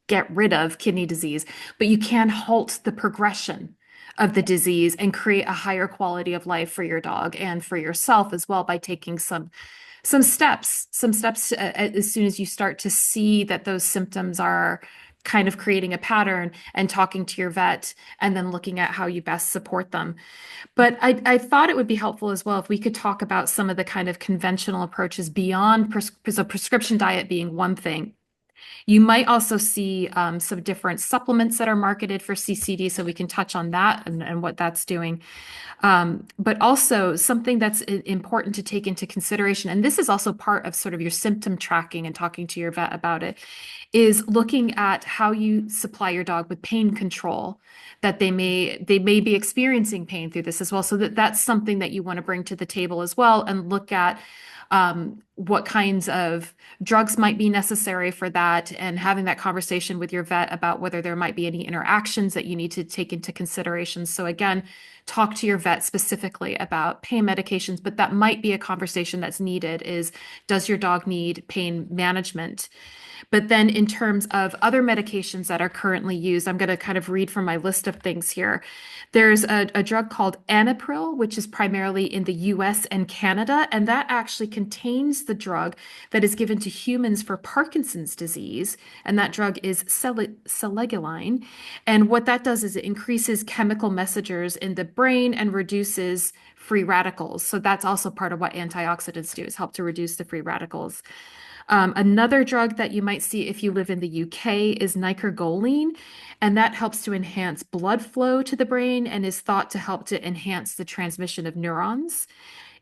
get rid of kidney disease, but you can halt the progression of the disease and create a higher quality of life for your dog and for yourself as well by taking some steps as soon as you start to see that those symptoms are kind of creating a pattern, and talking to your vet and then looking at how you best support them. But I thought it would be helpful as well if we could talk about some of the kind of conventional approaches beyond so prescription diet being one thing. You might also see some different supplements that are marketed for CCD, so we can touch on that and what that's doing. But also something that's important to take into consideration, and this is also part of sort of your symptom tracking and talking to your vet about it, is looking at how you supply your dog with pain control, that they may be experiencing pain through this as well. So that's something that you want to bring to the table as well, and look at what kinds of drugs might be necessary for that, and having that conversation with your vet about whether there might be any interactions that you need to take into consideration. So again, talk to your vet specifically about pain medications, but that might be a conversation that's needed is, does your dog need pain management? But then in terms of other medications that are currently used, I'm going to kind of read from my list of things here. There's a drug called Anapril, which is primarily in the US and Canada, and that actually contains the drug that is given to humans for Parkinson's disease, and that drug is selegiline. And what that does is it increases chemical messengers in the brain and reduces free radicals. So that's also part of what antioxidants do, is help to reduce the free radicals. Another drug that you might see if you live in the UK is nicorgoline, and that helps to enhance blood flow to the brain and is thought to help to enhance the transmission of neurons.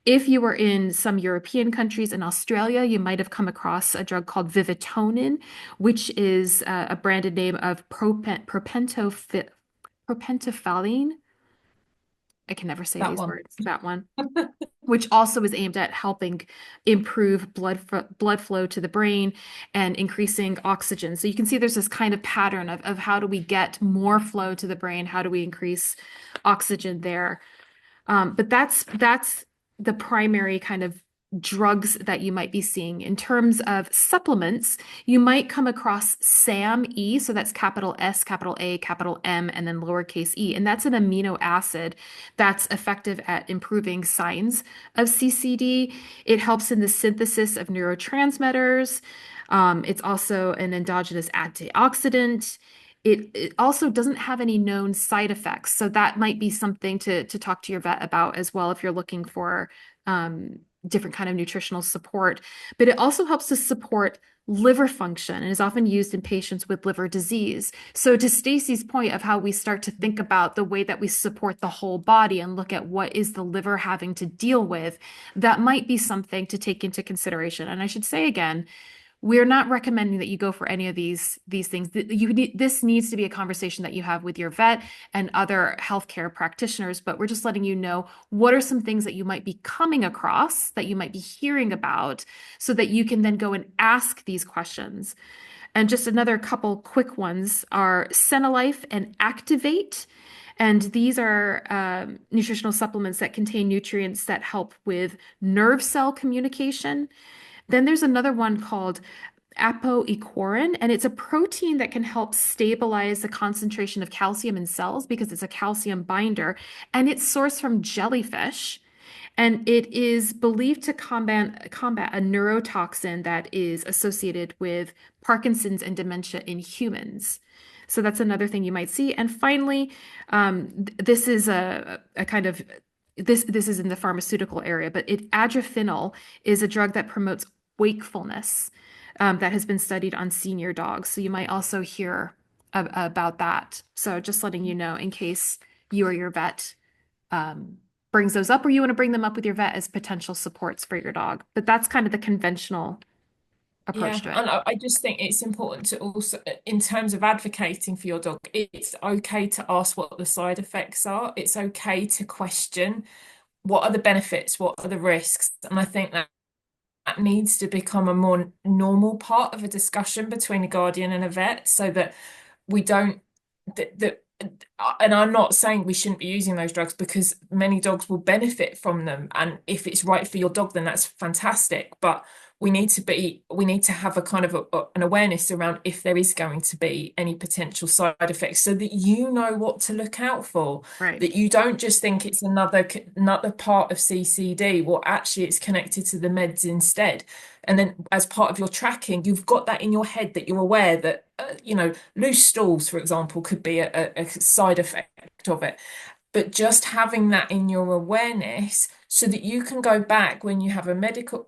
If you were in some European countries and Australia, you might have come across a drug called Vivitonin, which is a branded name of propentophyline. I can never say these words. That one. Which also is aimed at helping improve blood flow to the brain and increasing oxygen. So you can see there's this kind of pattern of how do we get more flow to the brain? How do we increase oxygen there? But that's the primary kind of drugs that you might be seeing. In terms of supplements, you might come across SAM-E, so that's capital S, capital A, capital M, and then lowercase e, and that's an amino acid that's effective at improving signs of CCD. It helps in the synthesis of neurotransmitters. It's also an endogenous antioxidant. It also doesn't have any known side effects, so that might be something to talk to your vet about as well if you're looking for different kind of nutritional support. But it also helps to support liver function and is often used in patients with liver disease. So to Stacey's point of how we start to think about the way that we support the whole body and look at what is the liver having to deal with, that might be something to take into consideration. And I should say again, we're not recommending that you go for any of these things. This needs to be a conversation that you have with your vet and other healthcare practitioners, but we're just letting you know what are some things that you might be coming across, that you might be hearing about, so that you can then go and ask these questions. And just another couple quick ones are Senalife and Activate. And these are nutritional supplements that contain nutrients that help with nerve cell communication. Then there's another one called apoequorin, and it's a protein that can help stabilize the concentration of calcium in cells because it's a calcium binder, and it's sourced from jellyfish. And it is believed to combat a neurotoxin that is associated with Parkinson's and dementia in humans. So that's another thing you might see. And finally, this is a kind of this is in the pharmaceutical area, but adrephenol is a drug that promotes wakefulness, that has been studied on senior dogs. So you might also hear about that. So just letting you know in case you or your vet um, brings those up, or you want to bring them up with your vet as potential supports for your dog. But that's kind of the conventional approach Yeah, to it. and I just think it's important to also, in terms of advocating for your dog, it's okay to ask what the side effects are. It's okay to question what are the benefits, what are the risks. And I think that needs to become a more normal part of a discussion between a guardian and a vet so that we don't that and I'm not saying we shouldn't be using those drugs because many dogs will benefit from them, and if it's right for your dog then that's fantastic, but we need to have a kind of an awareness around if there is going to be any potential side effects so that you know what to look out for, Right. that you don't just think it's another part of CCD. Well, actually it's connected to the meds instead. And then as part of your tracking, you've got that in your head that you're aware that, loose stools, for example, could be a side effect of it. But just having that in your awareness so that you can go back when you have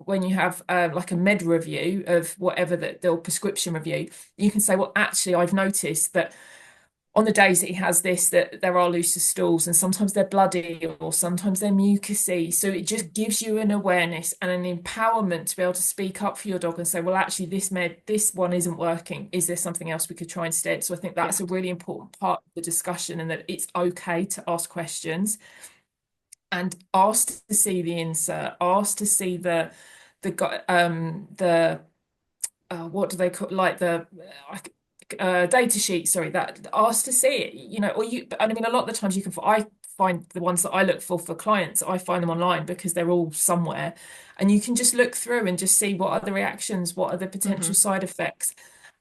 when you have like a med review of whatever the prescription review, you can say, well, actually, I've noticed that on the days that he has this, that there are looser stools, and sometimes they're bloody or sometimes they're mucousy. So it just gives you an awareness and an empowerment to be able to speak up for your dog and say, well, actually, this one isn't working. Is there something else we could try instead? So I think Yeah. that's a really important part of the discussion, and that it's okay to ask questions and ask to see the insert, ask to see the what do they call, like the data sheet, sorry, that asked to see it, or and I mean, a lot of the times I find the ones that I look for clients, I find them online because they're all somewhere, and you can just look through and just see what are the reactions, what are the potential Hmm. side effects,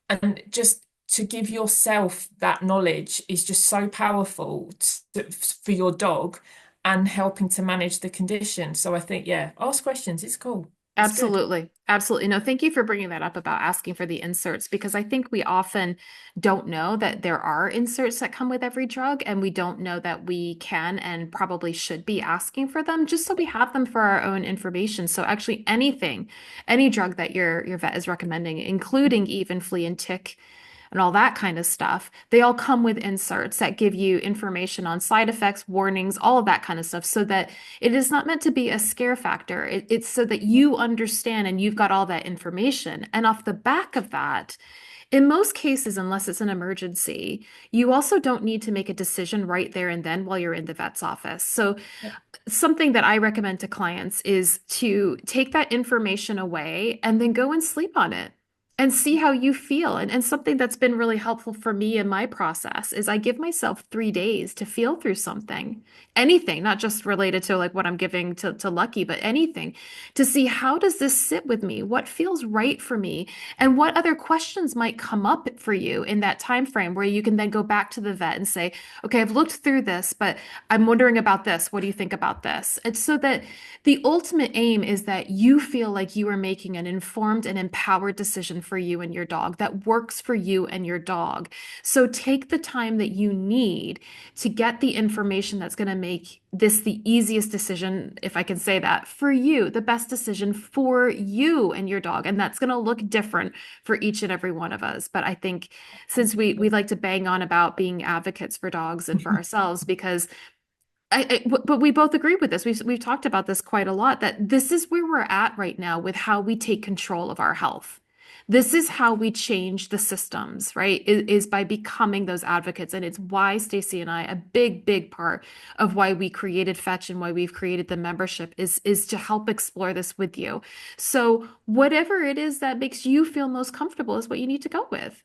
and just to give yourself that knowledge is just so powerful for your dog and helping to manage the condition. So I think, yeah, ask questions. It's cool. It's good. Absolutely. Absolutely. No, thank you for bringing that up about asking for the inserts, because I think we often don't know that there are inserts that come with every drug, and we don't know that we can and probably should be asking for them just so we have them for our own information. So actually anything, any drug that your vet is recommending, including even flea and tick and all that kind of stuff, they all come with inserts that give you information on side effects, warnings, all of that kind of stuff, so that it is not meant to be a scare factor. It's so that you understand and you've got all that information. And off the back of that, in most cases, unless it's an emergency, you also don't need to make a decision right there and then while you're in the vet's office. So Yeah. something that I recommend to clients is to take that information away and then go and sleep on it and see how you feel. And something that's been really helpful for me in my process is I give myself 3 days to feel through something, anything, not just related to like what I'm giving to Lucky, but anything, to see how does this sit with me? What feels right for me? And what other questions might come up for you in that time frame where you can then go back to the vet and say, okay, I've looked through this, but I'm wondering about this. What do you think about this? It's so that the ultimate aim is that you feel like you are making an informed and empowered decision for you and your dog that works for you and your dog. So take the time that you need to get the information that's going to make this the easiest decision, if I can say that, for you, the best decision for you and your dog. And that's going to look different for each and every one of us. But I think since we like to bang on about being advocates for dogs and for ourselves, because but we both agree with this. We've talked about this quite a lot, that this is where we're at right now with how we take control of our health. This is how we change the systems, right? Is by becoming those advocates. And it's why Stacey and I, a big, big part of why we created Fetch and why we've created the membership is to help explore this with you. So whatever it is that makes you feel most comfortable is what you need to go with.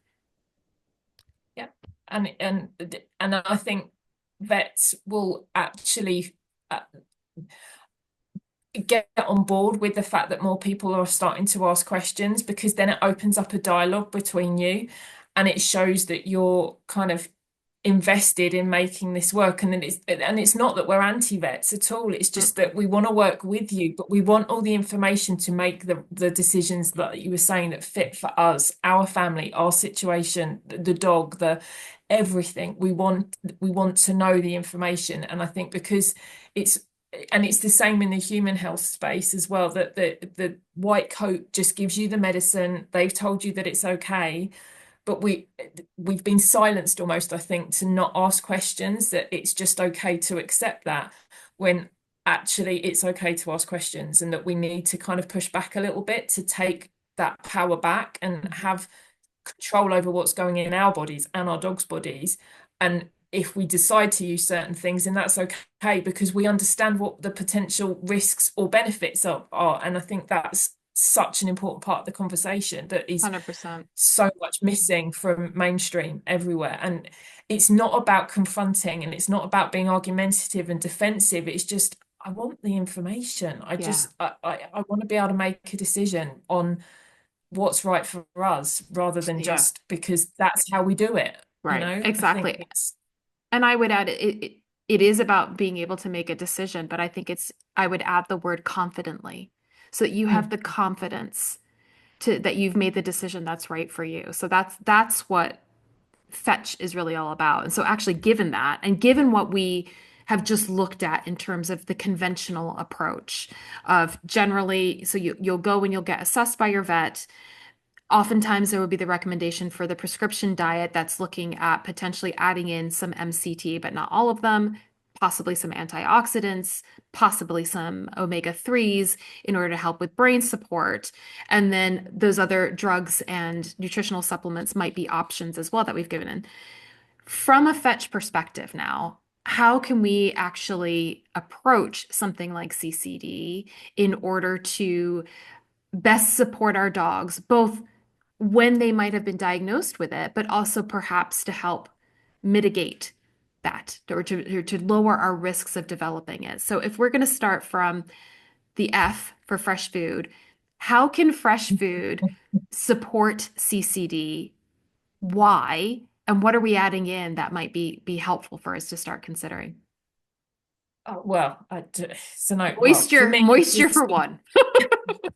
Yeah. And I think vets will actually uh, get on board with the fact that more people are starting to ask questions, because then it opens up a dialogue between you, and it shows that you're kind of invested in making this work. And then it's not that we're anti-vets at all, it's just that we want to work with you, but we want all the information to make the decisions that you were saying that fit for us, our family, our situation, the dog, the everything. We want to know the information. And I think because it's and it's the same in the human health space as well, that the white coat just gives you the medicine. They've told you that it's okay, but we've been silenced almost, I think, to not ask questions, that it's just okay to accept that, when actually it's okay to ask questions, and that we need to kind of push back a little bit to take that power back and have control over what's going in our bodies and our dogs' bodies. And if we decide to use certain things, then that's okay, because we understand what the potential risks or benefits are. And I think that's such an important part of the conversation that is 100%. so much missing from mainstream everywhere. And it's not about confronting, and it's not about being argumentative and defensive. It's just, I want the information. Yeah. I want to be able to make a decision on what's right for us, rather than Yeah. just because that's how we do it. Right. I think Exactly. it's And I would add it is about being able to make a decision, but I would add the word confidently so that you have mm, the confidence to that you've made the decision that's right for you. So that's what fetch is really all about. And so actually given that and given what we have just looked at in terms of the conventional approach of generally, so you'll go and you'll get assessed by your vet. Oftentimes, there would be the recommendation for the prescription diet that's looking at potentially adding in some MCT, but not all of them, possibly some antioxidants, possibly some omega-3s in order to help with brain support. And then those other drugs and nutritional supplements might be options as well that we've given in. From a fetch perspective now, how can we actually approach something like CCD in order to best support our dogs, both when they might have been diagnosed with it, but also perhaps to help mitigate that or to lower our risks of developing it. So if we're going to start from the F for fresh food, how can fresh food support CCD? Why? And what are we adding in that might be helpful for us to start considering? well, so no, well, for Moisture, me, moisture it's for one.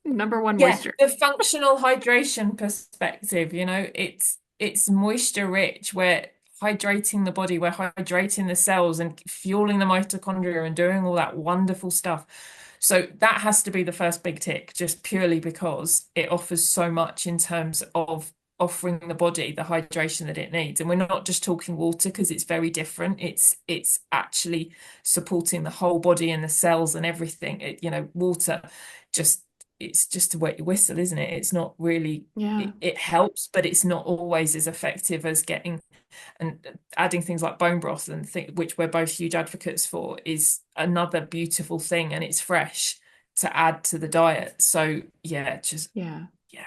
Number one, yeah, moisture. the functional hydration perspective, it's moisture rich. We're hydrating the body, we're hydrating the cells and fueling the mitochondria and doing all that wonderful stuff. So that has to be the first big tick, just purely because it offers so much in terms of offering the body the hydration that it needs. And we're not just talking water, because it's very different. It's actually supporting the whole body and the cells and everything. Water just it's just a wet whistle, isn't it? It's not really, Yeah. it helps, but it's not always as effective as getting and adding things like bone broth and which we're both huge advocates for, is another beautiful thing, and it's fresh to add to the diet. So yeah, just Yeah. yeah.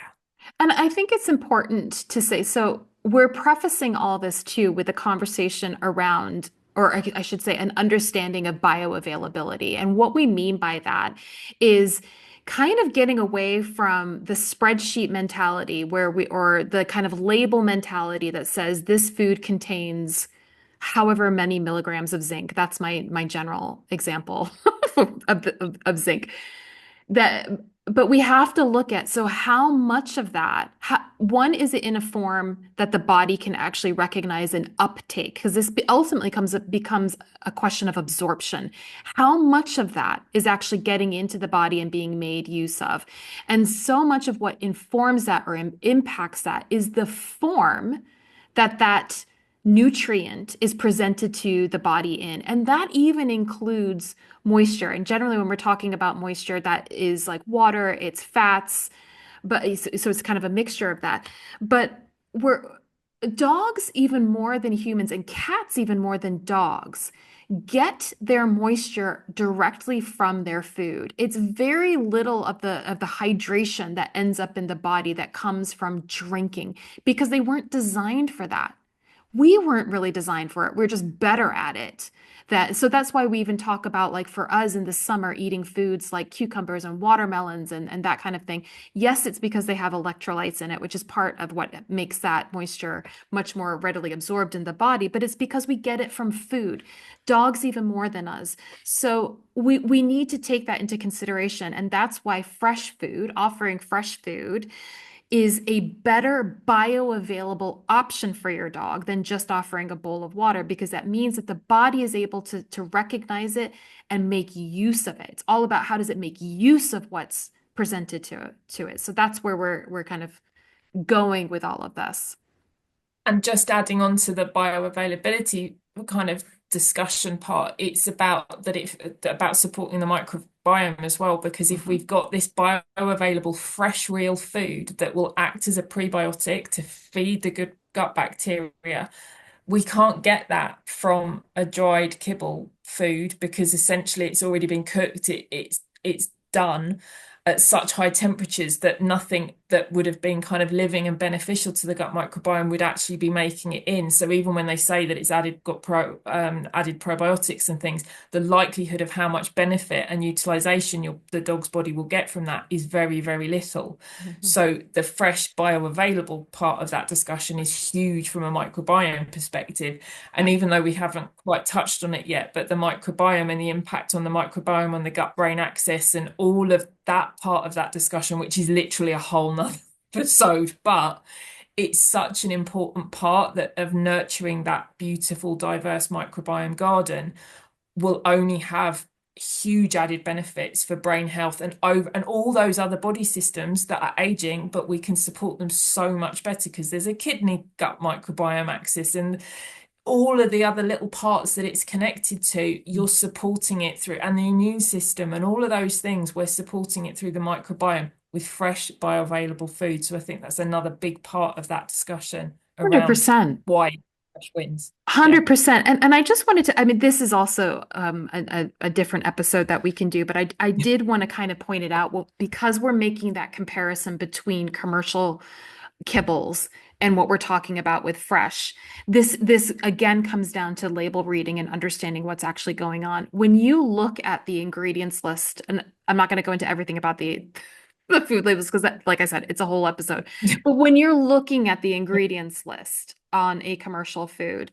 And I think it's important to say, so we're prefacing all this too with a conversation around, or I should say, an understanding of bioavailability. And what we mean by that is kind of getting away from the spreadsheet mentality or the kind of label mentality that says this food contains however many milligrams of zinc. That's my general example of zinc that but we have to look at so how much of that one is it in a form that the body can actually recognize and uptake because this ultimately becomes a question of absorption. How much of that is actually getting into the body and being made use of? And so much of what informs that or impacts that is the form that nutrient is presented to the body in. And that even includes moisture. And generally, when we're talking about moisture, that is like water, it's fats, but so it's kind of a mixture of that. But we're dogs, even more than humans, and cats, even more than dogs, get their moisture directly from their food. It's very little of the hydration that ends up in the body that comes from drinking because they weren't designed for that. We weren't really designed for it. We're just better at it. So that's why we even talk about like for us in the summer eating foods like cucumbers and watermelons and that kind of thing. Yes, it's because they have electrolytes in it, which is part of what makes that moisture much more readily absorbed in the body, but it's because we get it from food. Dogs even more than us. So we need to take that into consideration. And that's why offering fresh food is a better bioavailable option for your dog than just offering a bowl of water, because that means that the body is able to recognize it and make use of it. It's all about how does it make use of what's presented to it. So that's where we're kind of going with all of this. And just adding on to the bioavailability kind of discussion part, it's about about supporting the microbiome as well, because if we've got this bioavailable fresh real food that will act as a prebiotic to feed the good gut bacteria, we can't get that from a dried kibble food, because essentially it's already been cooked. It's done at such high temperatures that nothing that would have been kind of living and beneficial to the gut microbiome would actually be making it in. So even when they say that it's added probiotics and things, the likelihood of how much benefit and utilization the dog's body will get from that is very, very little. So the fresh bioavailable part of that discussion is huge from a microbiome perspective. And even though we haven't quite touched on it yet, but the microbiome and the impact on the microbiome on the gut-brain axis and all of that part of that discussion, which is literally a whole nother episode, but it's such an important part of nurturing that beautiful, diverse microbiome garden, will only have huge added benefits for brain health and all those other body systems that are aging, but we can support them so much better because there's a kidney gut microbiome axis and all of the other little parts that it's connected to, you're supporting it through, and the immune system and all of those things, we're supporting it through the microbiome with fresh bioavailable food. So I think that's another big part of that discussion around 100%. why fresh wins. 100%. And I just wanted to, I mean, this is also a different episode that we can do, but I did want to kind of point it out. Well, because we're making that comparison between commercial kibbles and what we're talking about with fresh. This again comes down to label reading and understanding what's actually going on. When you look at the ingredients list, and I'm not going to go into everything about the food labels because like I said, it's a whole episode. But when you're looking at the ingredients list on a commercial food,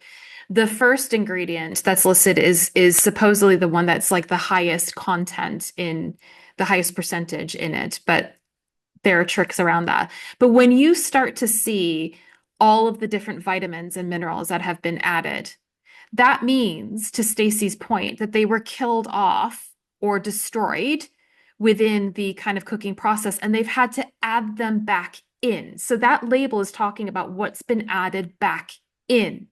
the first ingredient that's listed is supposedly the one that's like the highest content in the highest percentage in it, but there are tricks around that. But when you start to see all of the different vitamins and minerals that have been added, that means, to Stacey's point, that they were killed off or destroyed within the kind of cooking process, and they've had to add them back in. So that label is talking about what's been added back in.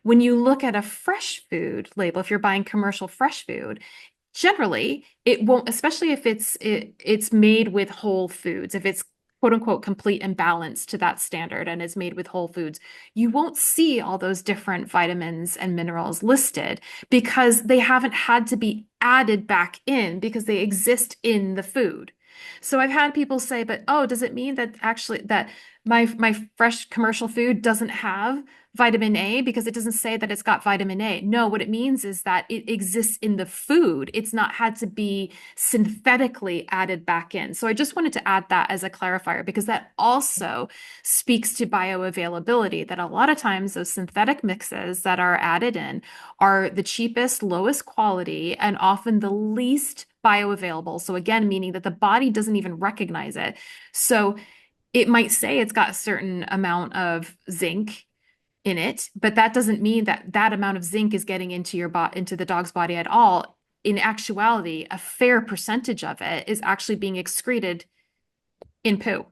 When you look at a fresh food label, if you're buying commercial fresh food, generally it won't, especially if it's made with whole foods, if it's quote unquote complete and balanced to that standard and is made with whole foods, you won't see all those different vitamins and minerals listed because they haven't had to be added back in because they exist in the food. So I've had people say, but oh, does it mean that actually that my fresh commercial food doesn't have vitamin A because it doesn't say that it's got vitamin A? No, what it means is that it exists in the food. It's not had to be synthetically added back in. So I just wanted to add that as a clarifier because that also speaks to bioavailability, that a lot of times those synthetic mixes that are added in are the cheapest, lowest quality, and often the least bioavailable. So again, meaning that the body doesn't even recognize it. So it might say it's got a certain amount of zinc in it, but that doesn't mean that that amount of zinc is getting into into the dog's body at all. In actuality, a fair percentage of it is actually being excreted in poo.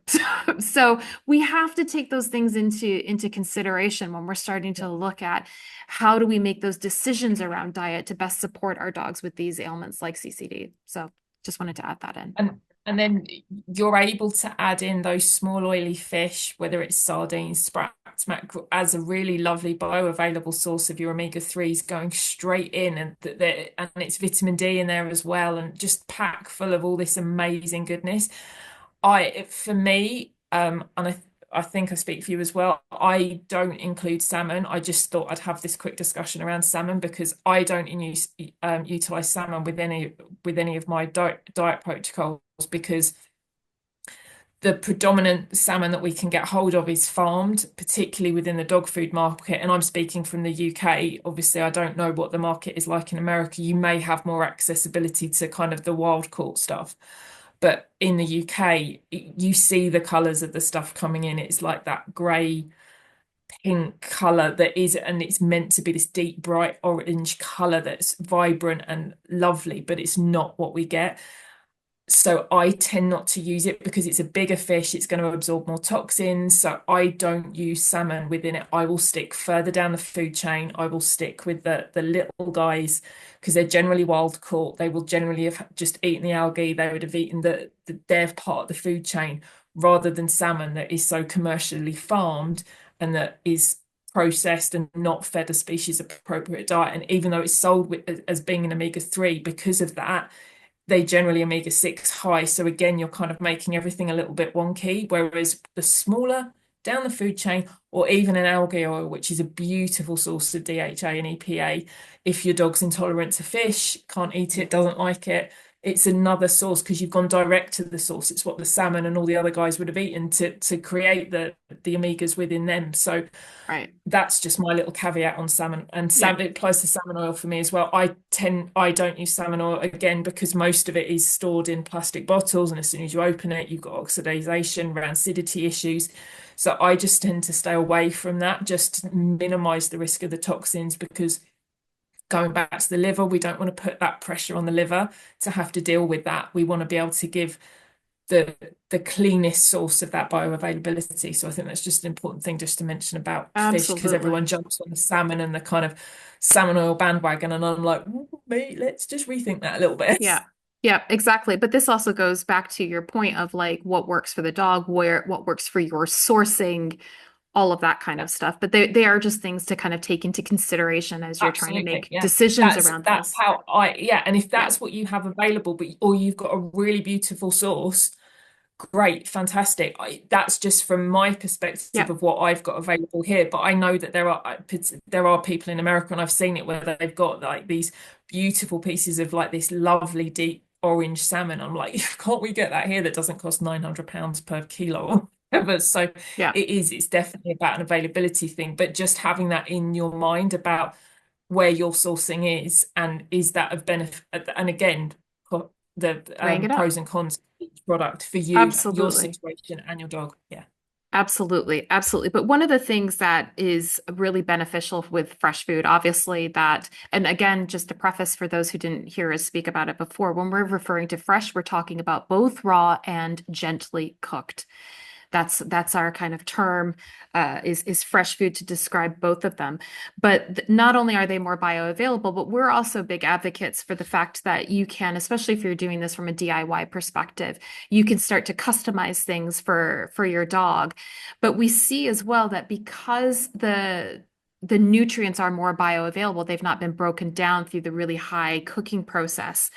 So we have to take those things into consideration when we're starting to look at how do we make those decisions around diet to best support our dogs with these ailments like CCD. So just wanted to add that in. And then you're able to add in those small oily fish, whether it's sardines, sprats, mackerel, as a really lovely bioavailable source of your omega-3s going straight in, and it's vitamin D in there as well, and just packed full of all this amazing goodness. For me, and I think I speak for you as well, I don't include salmon. I just thought I'd have this quick discussion around salmon because I don't utilize salmon with any of my diet protocols, because the predominant salmon that we can get hold of is farmed, particularly within the dog food market. And I'm speaking from the UK. Obviously, I don't know what the market is like in America. You may have more accessibility to kind of the wild caught stuff. But in the UK, you see the colours of the stuff coming in. It's like that grey pink color that is, and it's meant to be this deep, bright orange color that's vibrant and lovely, but it's not what we get. So I tend not to use it because it's a bigger fish, it's going to absorb more toxins. So I don't use salmon within it. I will stick further down the food chain. I will stick with the little guys because they're generally wild caught. They will generally have just eaten the algae. They would have eaten their part of the food chain rather than salmon that is so commercially farmed and that is processed and not fed a species appropriate diet. And even though it's sold as being an omega-3, because of that, they generally omega-6 high. So again, you're kind of making everything a little bit wonky. Whereas the smaller down the food chain, or even an algae oil, which is a beautiful source of DHA and EPA, if your dog's intolerant to fish, can't eat it, doesn't like it, it's another source because you've gone direct to the source. It's what the salmon and all the other guys would have eaten to create the omegas within them. So Right. that's just my little caveat on salmon. And Yeah. salmon, it applies to salmon oil for me as well. I don't use salmon oil again because most of it is stored in plastic bottles, and as soon as you open it, you've got oxidation, rancidity issues. So I just tend to stay away from that, just to minimize the risk of the toxins, because going back to the liver, we don't want to put that pressure on the liver to have to deal with that. We want to be able to give the cleanest source of that bioavailability. So I think that's just an important thing just to mention about fish, because everyone Absolutely. jumps on the salmon and the kind of salmon oil bandwagon, and I'm like, mate, let's just rethink that a little bit. Yeah. Yeah, exactly. But this also goes back to your point of like what works for the dog, where what works for your sourcing, all of that kind of stuff. But they are just things to kind of take into consideration as you're trying to Absolutely, make yeah. decisions around That's this. how yeah. And if Yeah. that's what you have available, but or you've got a really beautiful source, great, fantastic. That's just from my perspective Yeah. of what I've got available here. But I know that there are people in America, and I've seen it, where they've got like these beautiful pieces of like this lovely deep orange salmon. I'm like, can't we get that here that doesn't cost £900 per kilo or whatever? So Yeah. it's definitely about an availability thing, but just having that in your mind about where your sourcing is, and is that of benefit, and again, the Weighing it up. pros and cons of each product for you, your Absolutely. situation, and your dog. Yeah. Absolutely, absolutely. But one of the things that is really beneficial with fresh food, obviously, that, and again, just to preface for those who didn't hear us speak about it before, when we're referring to fresh, we're talking about both raw and gently cooked. That's our kind of term, is fresh food to describe both of them. But not only are they more bioavailable, but we're also big advocates for the fact that you can, especially if you're doing this from a DIY perspective, you can start to customize things for your dog. But we see as well that because the nutrients are more bioavailable, they've not been broken down through the really high cooking process.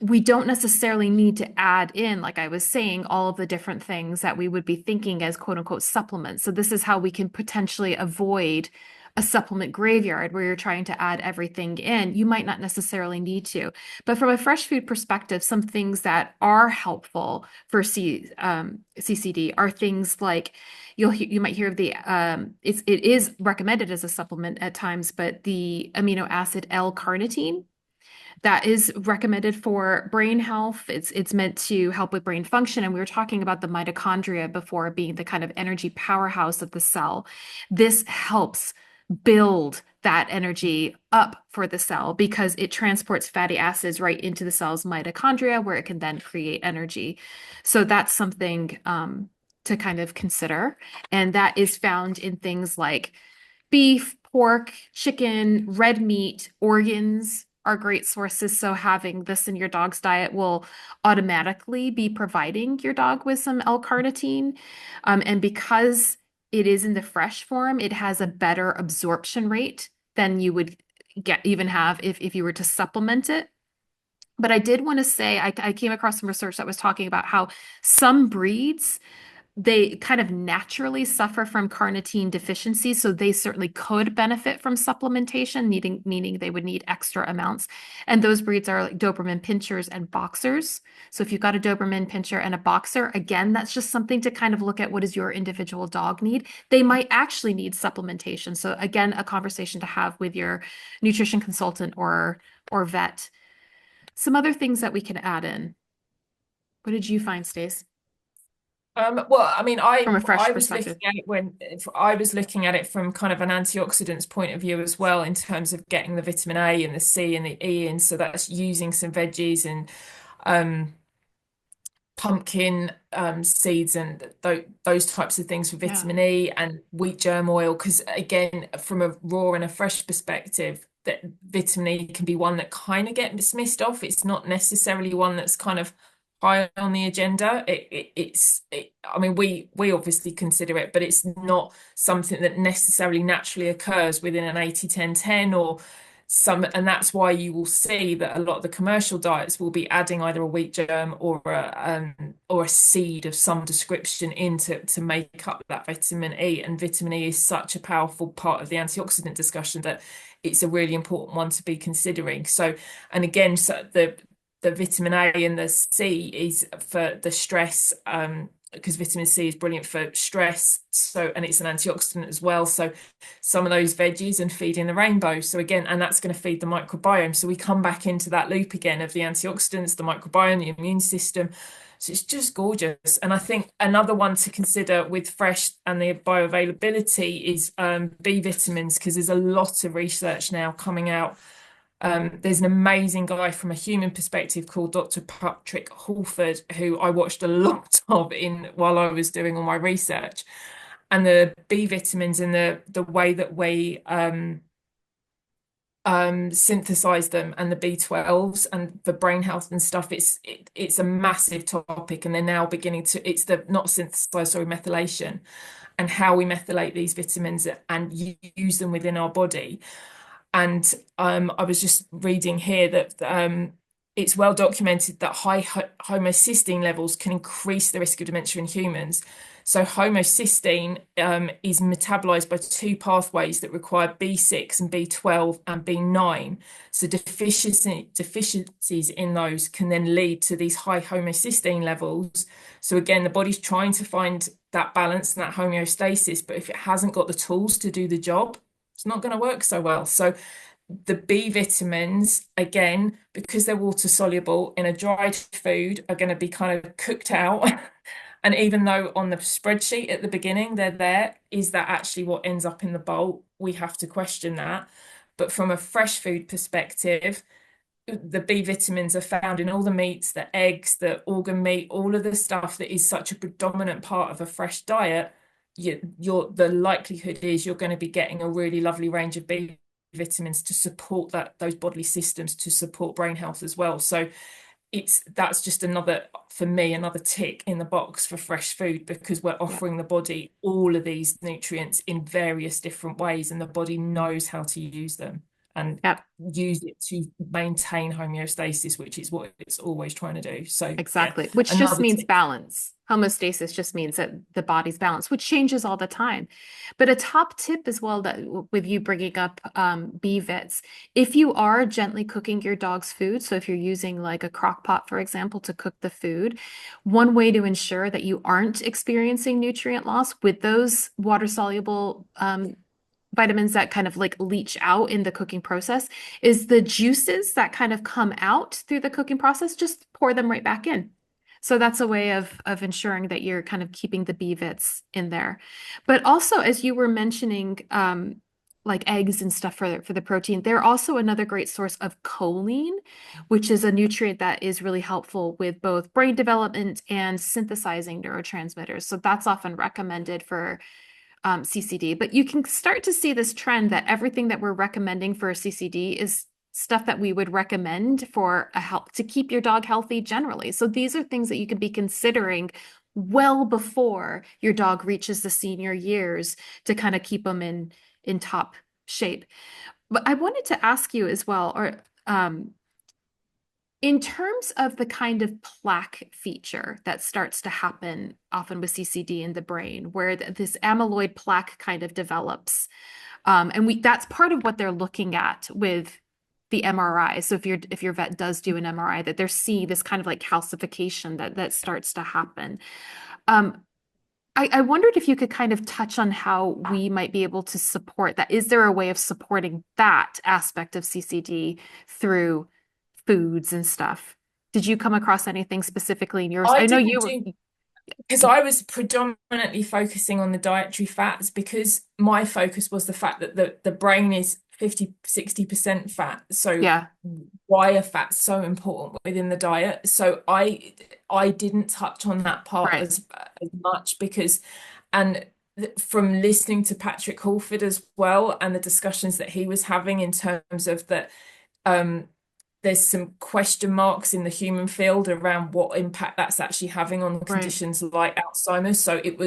We don't necessarily need to add in, like I was saying, all of the different things that we would be thinking as quote unquote supplements. So this is how we can potentially avoid a supplement graveyard where you're trying to add everything in. You might not necessarily need to. But from a fresh food perspective, some things that are helpful for CCD are things like you might hear of it is recommended as a supplement at times, but the amino acid L-carnitine that is recommended for brain health. It's meant to help with brain function. And we were talking about the mitochondria before being the kind of energy powerhouse of the cell. This helps build that energy up for the cell because it transports fatty acids right into the cell's mitochondria where it can then create energy. So that's something to kind of consider. And that is found in things like beef, pork, chicken, red meat, organs are great sources. So having this in your dog's diet will automatically be providing your dog with some L-carnitine. And because it is in the fresh form, it has a better absorption rate than you would even have if you were to supplement it. But I did want to say, I came across some research that was talking about how some breeds they kind of naturally suffer from carnitine deficiency, so they certainly could benefit from supplementation, meaning they would need extra amounts. And those breeds are like Doberman pinchers and boxers. So if you've got a Doberman pinscher and a boxer, again, that's just something to kind of look at what does your individual dog need. They might actually need supplementation. So again, a conversation to have with your nutrition consultant or vet. Some other things that we can add in. What did you find, Stace, Well, I mean, from a fresh I was looking perspective? at it when I was looking at it from kind of an antioxidants point of view as well, in terms of getting the vitamin A and the C and the E in. So that's using some veggies and um, pumpkin seeds and those types of things for Yeah. vitamin E and wheat germ oil. Because again, from a raw and a fresh perspective, that vitamin E can be one that kind of gets dismissed off. It's not necessarily one that's kind of high on the agenda. I mean, we obviously consider it, but it's not something that necessarily naturally occurs within an 80-10-10 or some, and that's why you will see that a lot of the commercial diets will be adding either a wheat germ or a seed of some description into to make up that vitamin E. And vitamin E is such a powerful part of the antioxidant discussion that it's a really important one to be considering. So, and again, so the vitamin A and the C is for the stress, because vitamin C is brilliant for stress. So, and it's an antioxidant as well. So some of those veggies and feeding the rainbow. So again, and that's going to feed the microbiome. So we come back into that loop again of the antioxidants, the microbiome, the immune system. So it's just gorgeous. And I think another one to consider with fresh and the bioavailability is B vitamins, because there's a lot of research now coming out. There's an amazing guy from a human perspective called Dr. Patrick Hawford, who I watched a lot of in while I was doing all my research. And the B vitamins and the way that we synthesize them, and the B12s and the brain health and stuff, it's a massive topic. And they're now beginning to, it's the not synthesize, sorry, methylation, and how we methylate these vitamins and use them within our body. And I was just reading here that it's well documented that high homocysteine levels can increase the risk of dementia in humans. So homocysteine is metabolized by two pathways that require B6 and B12 and B9. So deficiencies in those can then lead to these high homocysteine levels. So again, the body's trying to find that balance and that homeostasis, but if it hasn't got the tools to do the job, it's not going to work so well. So the B vitamins, again, because they're water soluble in a dried food, are going to be kind of cooked out. And even though on the spreadsheet at the beginning they're there, is that actually what ends up in the bowl? We have to question that. But from a fresh food perspective, the B vitamins are found in all the meats, the eggs, the organ meat, all of the stuff that is such a predominant part of a fresh diet. The likelihood is you're going to be getting a really lovely range of B vitamins to support those bodily systems, to support brain health as well. So that's just another, for me, another tick in the box for fresh food, because we're offering the body all of these nutrients in various different ways, and the body knows how to use them and Yep. use it to maintain homeostasis, which is what it's always trying to do. So yeah, Exactly, which just another means tick. balance. Homeostasis just means that the body's balanced, which changes all the time. But a top tip as well, that with you bringing up B-vits, if you are gently cooking your dog's food, so if you're using like a crock pot, for example, to cook the food, one way to ensure that you aren't experiencing nutrient loss with those water-soluble vitamins that kind of like leach out in the cooking process is the juices that kind of come out through the cooking process, just pour them right back in. So that's a way of ensuring that you're kind of keeping the B vits in there. But also, as you were mentioning, like eggs and stuff for the protein, they're also another great source of choline, which is a nutrient that is really helpful with both brain development and synthesizing neurotransmitters. So that's often recommended for CCD. But you can start to see this trend that everything that we're recommending for CCD is stuff that we would recommend for a help to keep your dog healthy generally. So these are things that you can be considering well before your dog reaches the senior years to kind of keep them in top shape. But I wanted to ask you as well, or in terms of the kind of plaque feature that starts to happen often with CCD in the brain, where this amyloid plaque kind of develops, and that's part of what they're looking at with the MRI. So if your vet does do an MRI, that they're seeing this kind of like calcification that starts to happen. I wondered if you could kind of touch on how we might be able to support that. Is there a way of supporting that aspect of CCD through foods and stuff? Did you come across anything specifically in yours? I I know didn't you were, do because I was predominantly focusing on the dietary fats because my focus was the fact that the brain is 50-60% fat. So yeah, why are fats so important within the diet? So I didn't touch on that part right, as much because and from listening to Patrick Holford as well and the discussions that he was having in terms of that um there's some question marks in the human field around what impact that's actually having on right. conditions like Alzheimer's. So it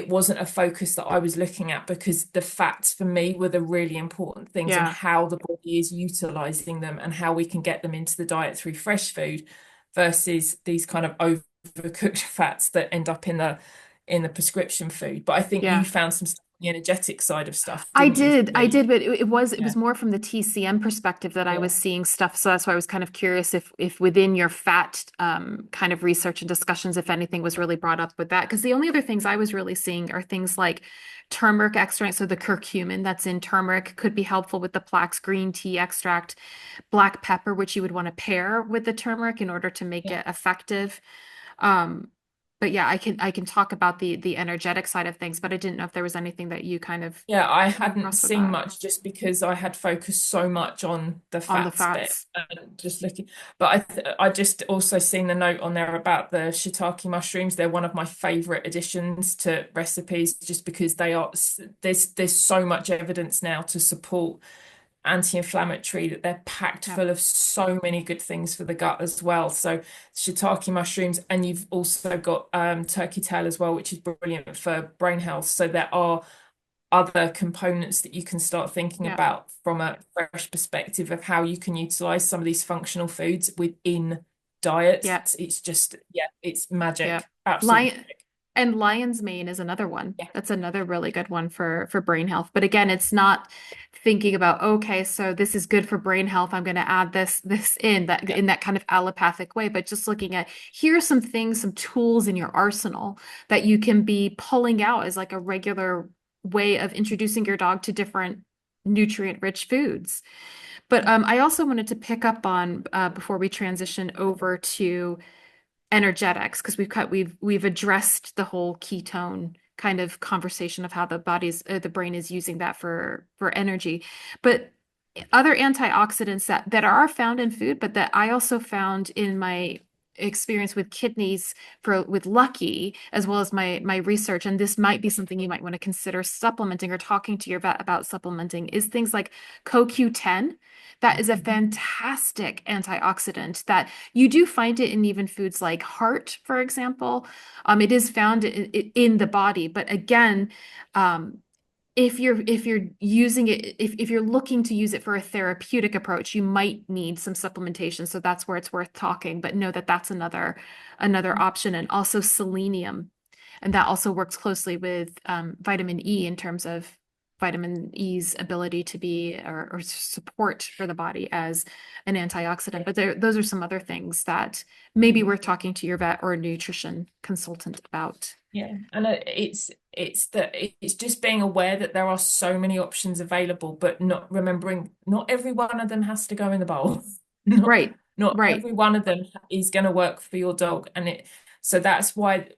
wasn't a focus that I was looking at because the facts for me were the really important things and Yeah, how the body is utilizing them and how we can get them into the diet through fresh food versus these kind of overcooked fats that end up in the prescription food. But I think you yeah. found some stuff on the energetic side of stuff, didn't you, for I me? did, but it Yeah, was more from the TCM perspective that I yeah. was seeing stuff. So that's why I was kind of curious if within your fat kind of research and discussions, if anything was really brought up with that. Because the only other things I was really seeing are things like turmeric extract. So the curcumin that's in turmeric could be helpful with the plaques, green tea extract, black pepper, which you would want to pair with the turmeric in order to make Yeah. it effective. Um, but yeah, I can talk about the energetic side of things, but I didn't know if there was anything that you kind of Yeah, I came hadn't across with seen that much just because I had focused so much on the on the fats bit fats. and just looking. But I just also seen the note on there about the shiitake mushrooms. They're one of my favorite additions to recipes just because they are there's so much evidence now to support anti-inflammatory that they're packed Yeah, full of so many good things for the gut as well. So shiitake mushrooms, and you've also got turkey tail as well, which is brilliant for brain health. So there are other components that you can start thinking yeah, about from a fresh perspective of how you can utilize some of these functional foods within diet. yeah, It's just, yeah, it's yeah. magic. Absolutely Lion magic. and lion's mane is another one. Yeah. That's another really good one for brain health. But again, it's not thinking about, okay, so this is good for brain health. I'm going to add this Yeah. in that kind of allopathic way, but just looking at here are some things, some tools in your arsenal that you can be pulling out as like a regular way of introducing your dog to different nutrient-rich foods. But I also wanted to pick up on before we transition over to energetics because we've addressed the whole ketone kind of conversation of how the brain is using that for energy, but other antioxidants that are found in food, but that I also found in my experience with kidneys for with Lucky, as well as my research, and this might be something you might want to consider supplementing or talking to your vet about supplementing, is things like CoQ10. That is a fantastic antioxidant that you do find it in even foods like heart, for example. It is found in the body, but again, um, if you're using it if you're looking to use it for a therapeutic approach, you might need some supplementation. So that's where it's worth talking. But know that that's another option, and also selenium, and that also works closely with vitamin E in terms of vitamin E's ability to be or support for the body as an antioxidant. But those are some other things that may be worth talking to your vet or a nutrition consultant about. Yeah, and it's just being aware that there are so many options available, but not remembering not every one of them has to go in the bowl. Not Right, not right. every one of them is going to work for your dog, and it so that's why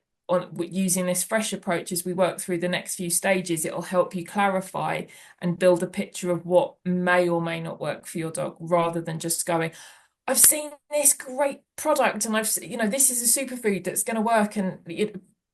using this fresh approach as we work through the next few stages, it'll help you clarify and build a picture of what may or may not work for your dog, rather than just going, I've seen this great product and this is a superfood that's going to work, and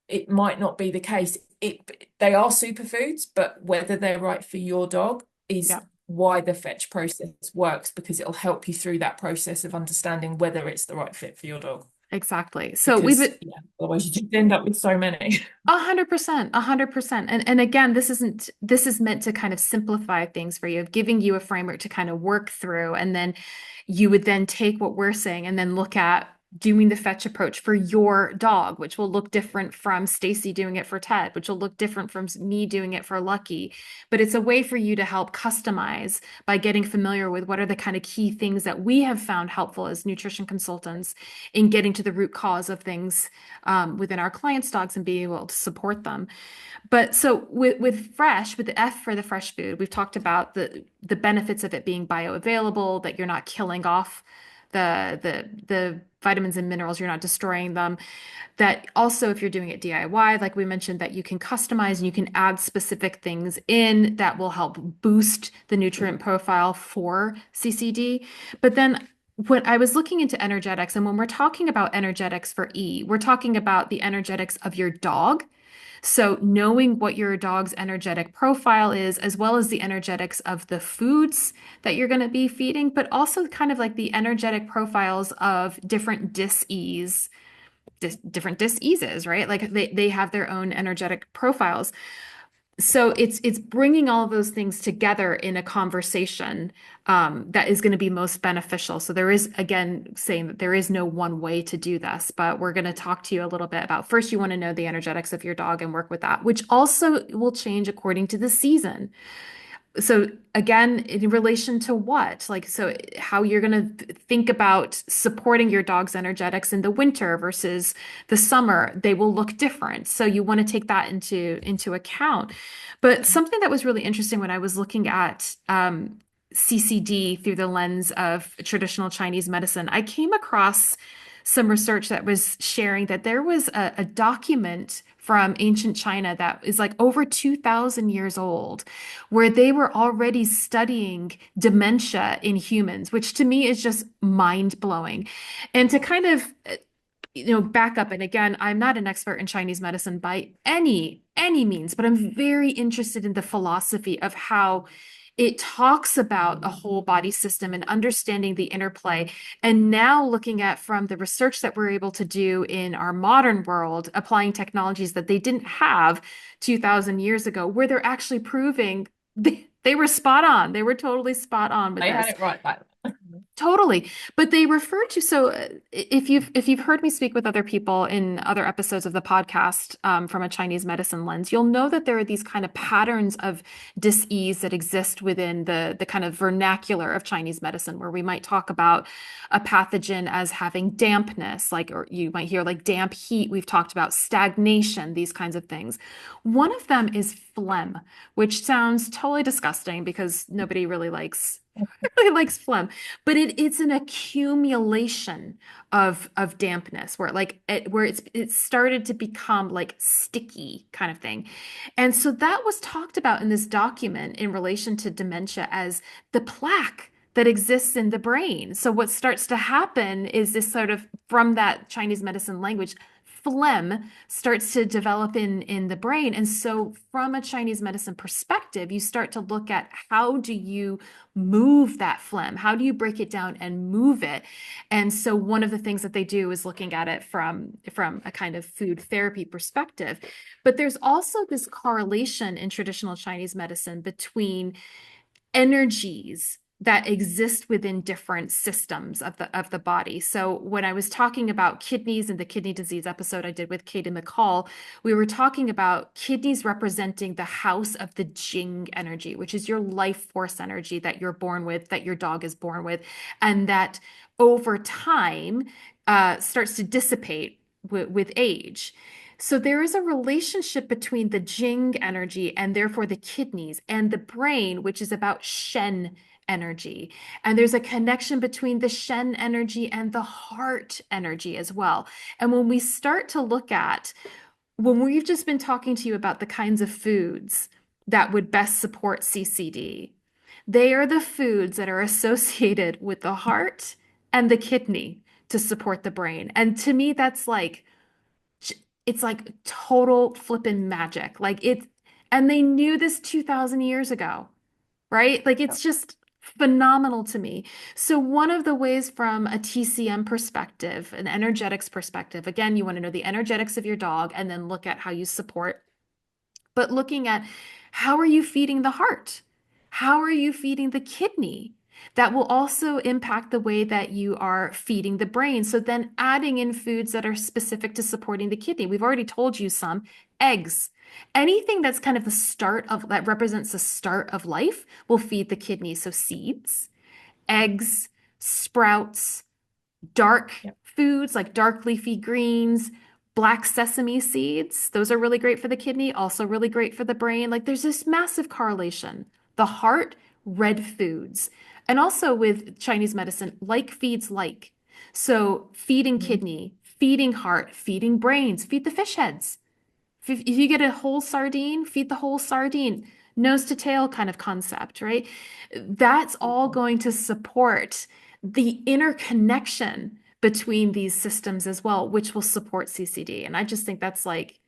it might not be the case. They are superfoods, but whether they're right for your dog is Yeah. why the fetch process works, because it'll help you through that process of understanding whether it's the right fit for your dog. Exactly. So Because yeah, otherwise you just end up with so many. 100%, 100%. And again, this is meant to kind of simplify things for you, of giving you a framework to kind of work through. And then you would then take what we're saying and then look at doing the fetch approach for your dog, which will look different from Stacey doing it for Ted, which will look different from me doing it for Lucky. But it's a way for you to help customize by getting familiar with what are the kind of key things that we have found helpful as nutrition consultants in getting to the root cause of things within our clients' dogs and being able to support them. But so with fresh, with the F for the fresh food, we've talked about the benefits of it being bioavailable, that you're not killing off the vitamins and minerals, you're not destroying them. That also, if you're doing it DIY, like we mentioned, that you can customize and you can add specific things in that will help boost the nutrient profile for CCD. But then when I was looking into energetics, and when we're talking about energetics for E, we're talking about the energetics of your dog. So knowing what your dog's energetic profile is, as well as the energetics of the foods that you're going to be feeding, but also kind of like the energetic profiles of different dis-ease, different dis-eases, right? Like they have their own energetic profiles. So it's bringing all of those things together in a conversation that is going to be most beneficial. So there is, again, saying that there is no one way to do this, but we're going to talk to you a little bit about first, you want to know the energetics of your dog and work with that, which also will change according to the season. So again, in relation to what? Like, so how you're going to think about supporting your dog's energetics in the winter versus the summer, they will look different. So you want to take that into account. But something that was really interesting when I was looking at CCD through the lens of traditional Chinese medicine, I came across some research that was sharing that there was a document from ancient China that is like over 2,000 years old, where they were already studying dementia in humans, which to me is just mind blowing. And to kind of back up, and again, I'm not an expert in Chinese medicine by any means, but I'm very interested in the philosophy of how it talks about a whole body system and understanding the interplay. And now looking at from the research that we're able to do in our modern world, applying technologies that they didn't have 2,000 years ago, where they're actually proving they were spot on. They were totally spot on with They had this. it right back. Totally. But they refer to, so if you've heard me speak with other people in other episodes of the podcast from a Chinese medicine lens, you'll know that there are these kind of patterns of dis-ease that exist within the kind of vernacular of Chinese medicine, where we might talk about a pathogen as having dampness, like, or you might hear like damp heat. We've talked about stagnation, these kinds of things. One of them is phlegm, which sounds totally disgusting because nobody really likes really likes phlegm, but it's an accumulation of dampness where it's started to become like sticky kind of thing. And so that was talked about in this document in relation to dementia as the plaque that exists in the brain. So what starts to happen is this sort of from that Chinese medicine language, phlegm starts to develop in the brain. And so from a Chinese medicine perspective, you start to look at how do you move that phlegm? How do you break it down and move it? And so one of the things that they do is looking at it from a kind of food therapy perspective. But there's also this correlation in traditional Chinese medicine between energies that exist within different systems of the body. So when I was talking about kidneys in the kidney disease episode I did with Katie McCall, we were talking about kidneys representing the house of the Jing energy, which is your life force energy that you're born with, that your dog is born with, and that over time starts to dissipate with age. So there is a relationship between the Jing energy and therefore the kidneys and the brain, which is about Shen energy. And there's a connection between the Shen energy and the heart energy as well. And when we start to look at, when we've just been talking to you about the kinds of foods that would best support CCD, they are the foods that are associated with the heart and the kidney to support the brain. And to me, that's like, it's like total flippin' magic. Like it, and they knew this 2,000 years ago, right? Like it's just phenomenal to me. So one of the ways from a TCM perspective, an energetics perspective, again, you want to know the energetics of your dog and then look at how you support, but looking at how are you feeding the heart? How are you feeding the kidney? That will also impact the way that you are feeding the brain. So then adding in foods that are specific to supporting the kidney. We've already told you some eggs. Anything that's kind of the start of that represents the start of life will feed the kidney. So seeds, eggs, sprouts, dark Yep. foods like dark leafy greens, black sesame seeds. Those are really great for the kidney, also really great for the brain. Like there's this massive correlation. The heart, red foods. And also with Chinese medicine, like feeds like. So feeding Mhm. kidney, feeding heart, feeding brains, feed the fish heads. If you get a whole sardine, feed the whole sardine. Nose to tail kind of concept, right? That's all going to support the interconnection between these systems as well, which will support CCD. And I just think that's like,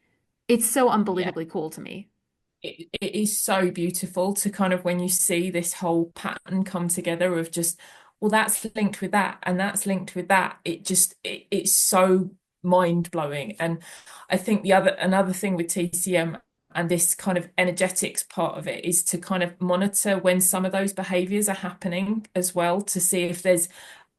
it's so Yeah. unbelievably cool to me. It is so beautiful to kind of when you see this whole pattern come together of just, well, that's linked with that and that's linked with that. It's so mind blowing. And I think another thing with TCM and this kind of energetics part of it is to kind of monitor when some of those behaviors are happening as well to see if there's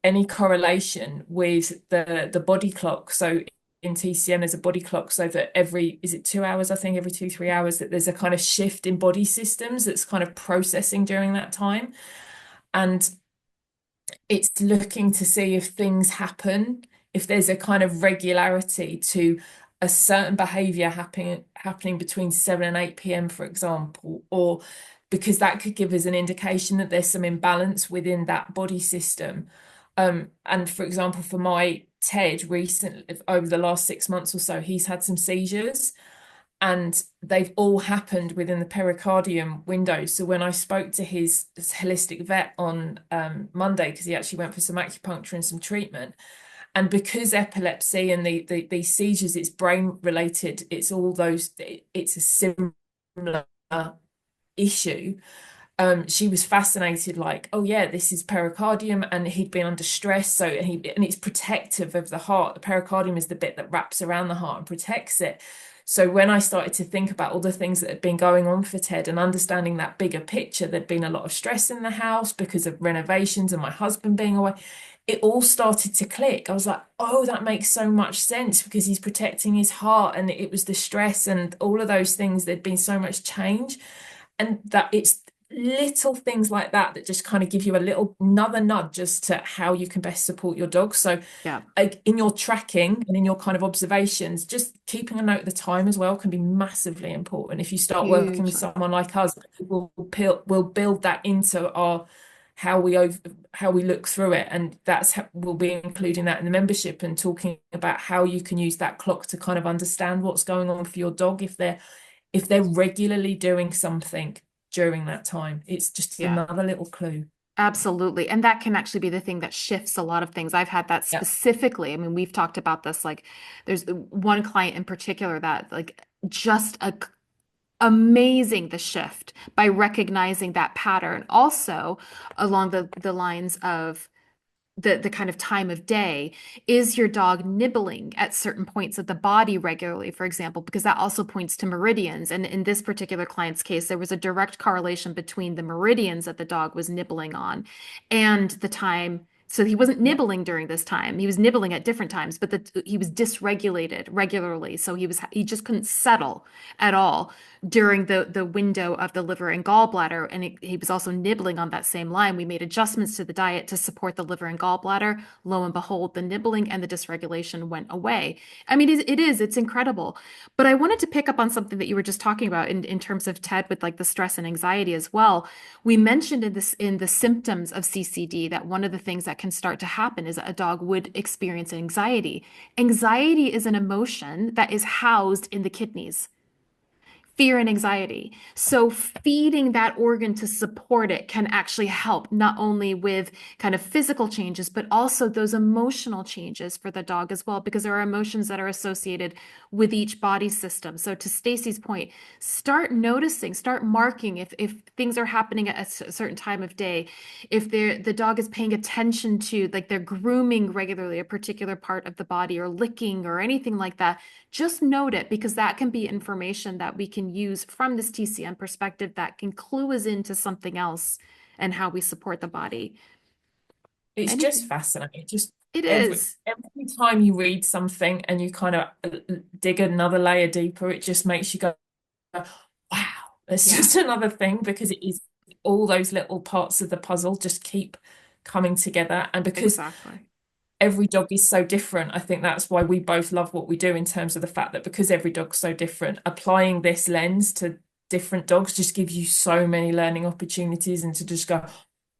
any correlation with the body clock. So in TCM, there's a body clock so that is it 2 hours, I think, every 2, 3 hours, that there's a kind of shift in body systems that's kind of processing during that time. And it's looking to see if things happen, if there's a kind of regularity to a certain behavior happening between 7 and 8 p.m., for example, or because that could give us an indication that there's some imbalance within that body system. And for example, for my Ted recently, over the last 6 months or so, he's had some seizures and they've all happened within the pericardium window. So when I spoke to his holistic vet on Monday, because he actually went for some acupuncture and some treatment, and because epilepsy and these seizures, it's brain related, it's all those, it's a similar issue. She was fascinated, like, oh yeah, this is pericardium, and he'd been under stress, so and it's protective of the heart. The pericardium is the bit that wraps around the heart and protects it. So when I started to think about all the things that had been going on for Ted and understanding that bigger picture, there'd been a lot of stress in the house because of renovations and my husband being away. It all started to click. I was like, oh, that makes so much sense because he's protecting his heart, and it was the stress and all of those things. There'd been so much change, and that it's little things like that that just kind of give you a little another nudge as to how you can best support your dog. So Yeah, like in your tracking and in your kind of observations, just keeping a note of the time as well can be massively important. If you start working with hugely. someone like us, we'll build that into our how we look through it, and we'll be including that in the membership and talking about how you can use that clock to kind of understand what's going on for your dog if they're regularly doing something during that time. It's just Yeah. another little clue. Absolutely. And that can actually be the thing that shifts a lot of things. I've had that Yeah. specifically. I mean, we've talked about this. Like, there's one client in particular that, like, just amazing the shift by recognizing that pattern. Also, along the lines of the kind of time of day. Is your dog nibbling at certain points of the body regularly, for example? Because that also points to meridians. And in this particular client's case, there was a direct correlation between the meridians that the dog was nibbling on and the time. So he wasn't Yeah. nibbling during this time. He was nibbling at different times, but he was dysregulated regularly. So he just couldn't settle at all during the window of the liver and gallbladder. And he was also nibbling on that same line. We made adjustments to the diet to support the liver and gallbladder. Lo and behold, the nibbling and the dysregulation went away. I mean, it's incredible. But I wanted to pick up on something that you were just talking about in terms of Ted with like the stress and anxiety as well. We mentioned in the symptoms of CCD that one of the things that can start to happen is that a dog would experience anxiety. Anxiety is an emotion that is housed in the kidneys, fear and anxiety. So feeding that organ to support it can actually help not only with kind of physical changes, but also those emotional changes for the dog as well, because there are emotions that are associated with each body system. So to Stacey's point, start noticing, start marking if things are happening at a certain time of day, if the dog is paying attention to, like, they're grooming regularly a particular part of the body or licking or anything like that. Just note it, because that can be information that we can use from this TCM perspective that can clue us into something else and how we support the body. It's just Anything. fascinating. Just It every is. every time you read something and you kind of dig another layer deeper, it just makes you go, wow, it's Yeah, just another thing because it is all those little parts of the puzzle just keep coming together. And because exactly. every dog is so different, I think that's why we both love what we do in terms of the fact that because every dog's so different, applying this lens to different dogs just gives you so many learning opportunities and to just go,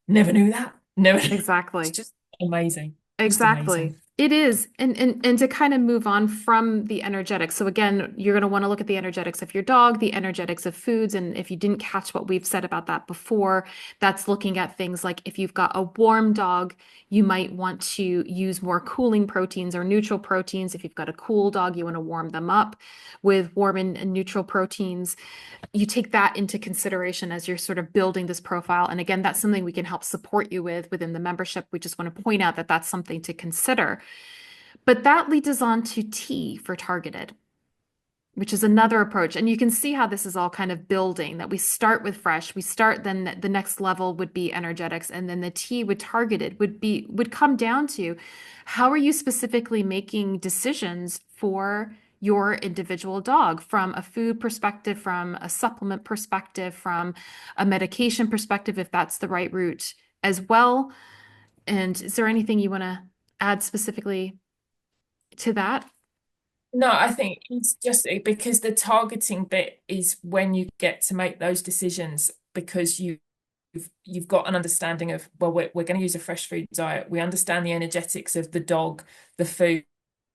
never knew that. Never. It's Exactly. just amazing. Just Exactly. amazing. It is. And to kind of move on from the energetics. So again, you're going to want to look at the energetics of your dog, the energetics of foods. And if you didn't catch what we've said about that before, that's looking at things like if you've got a warm dog, you might want to use more cooling proteins or neutral proteins. If you've got a cool dog, you want to warm them up with warm and neutral proteins. You take that into consideration as you're sort of building this profile. And again, that's something we can help support you with within the membership. We just want to point out that that's something to consider. But that leads us on to T for targeted, which is another approach. And you can see how this is all kind of building, that we start with fresh, we start, then the next level would be energetics, and then the T with targeted would come down to how are you specifically making decisions for your individual dog from a food perspective, from a supplement perspective, from a medication perspective, if that's the right route as well. And is there anything you want to add specifically to that? No, I think it's just because the targeting bit is when you get to make those decisions because you've got an understanding of, well, we're going to use a fresh food diet. We understand the energetics of the dog, the food,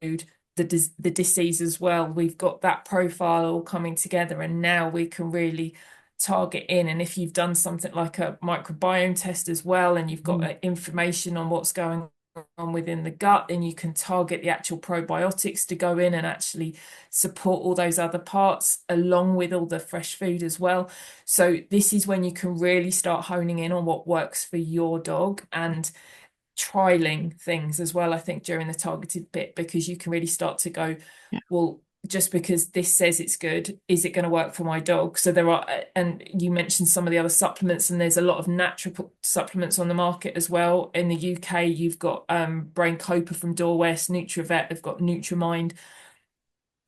the disease as well. We've got that profile all coming together, and now we can really target in. And if you've done something like a microbiome test as well, and you've got information on what's going on within the gut, then you can target the actual probiotics to go in and actually support all those other parts along with all the fresh food as well. So this is when you can really start honing in on what works for your dog and trialing things as well, I think, during the targeted bit, because you can really start to go, Yeah. well, just because this says it's good, is it going to work for my dog? So there are, and you mentioned some of the other supplements, and there's a lot of natural supplements on the market as well. In the UK, you've got Brain Copa from Dorwest, NutriVet, they've got Nutrimind,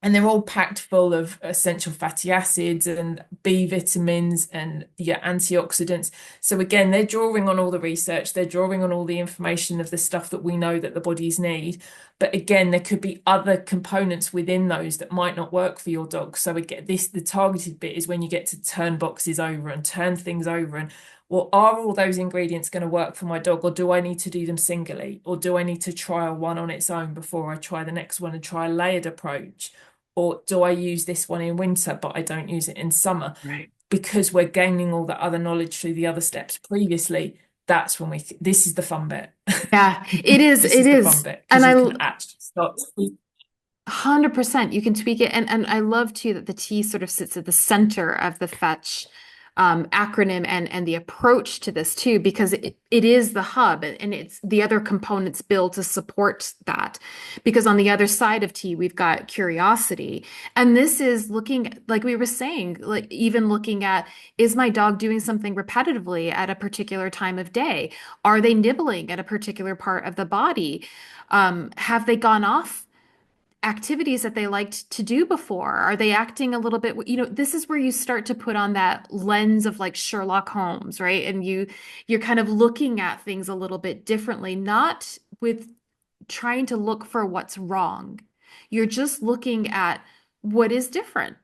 and they're all packed full of essential fatty acids and B vitamins and your antioxidants. So again, they're drawing on all the research, they're drawing on all the information of the stuff that we know that the bodies need. But again, there could be other components within those that might not work for your dog. So again, the targeted bit is when you get to turn boxes over and turn things over and, well, are all those ingredients going to work for my dog, or do I need to do them singly, or do I need to trial one on its own before I try the next one and try a layered approach? Or do I use this one in winter, but I don't use it in summer? Right. Because we're gaining all the other knowledge through the other steps previously, that's when this is the fun bit. Yeah, it is. This It is the fun is. bit And because you I can actually start to 100% you can tweak it. And I love too that the T sort of sits at the center of the Fetch acronym and the approach to this too, because it is the hub and it's the other components built to support that. Because on the other side of T, we've got curiosity. And this is looking, like we were saying, like even looking at, is my dog doing something repetitively at a particular time of day? Are they nibbling at a particular part of the body? Have they gone off activities that they liked to do before? Are they acting a little bit, this is where you start to put on that lens of like Sherlock Holmes, right? And you're kind of looking at things a little bit differently, not with trying to look for what's wrong. You're just looking at what is different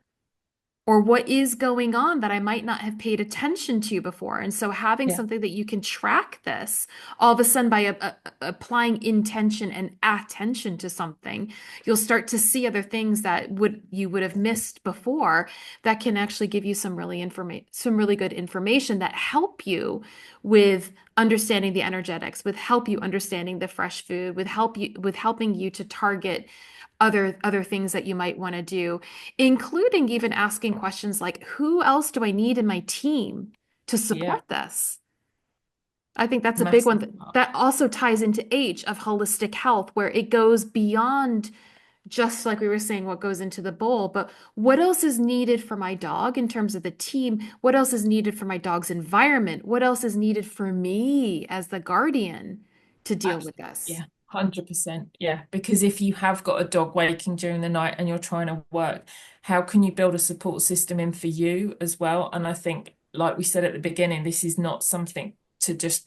or what is going on that I might not have paid attention to before. And so having yeah. something that you can track this all of a sudden by applying intention and attention to something, you'll start to see other things that you would have missed before that can actually give you some really good information that help you with understanding the energetics, with help you understanding the fresh food, with helping you to target other things that you might want to do, including even asking questions like, who else do I need in my team to Yeah, support this? I think that's a big one massive that also ties into H of holistic health, where it goes beyond just like we were saying, what goes into the bowl, but what else is needed for my dog in terms of the team? What else is needed for my dog's environment? What else is needed for me as the guardian to deal with this? Yeah, 100%. Yeah, because if you have got a dog waking during the night and you're trying to work, how can you build a support system in for you as well? And I think, like we said at the beginning, this is not something to just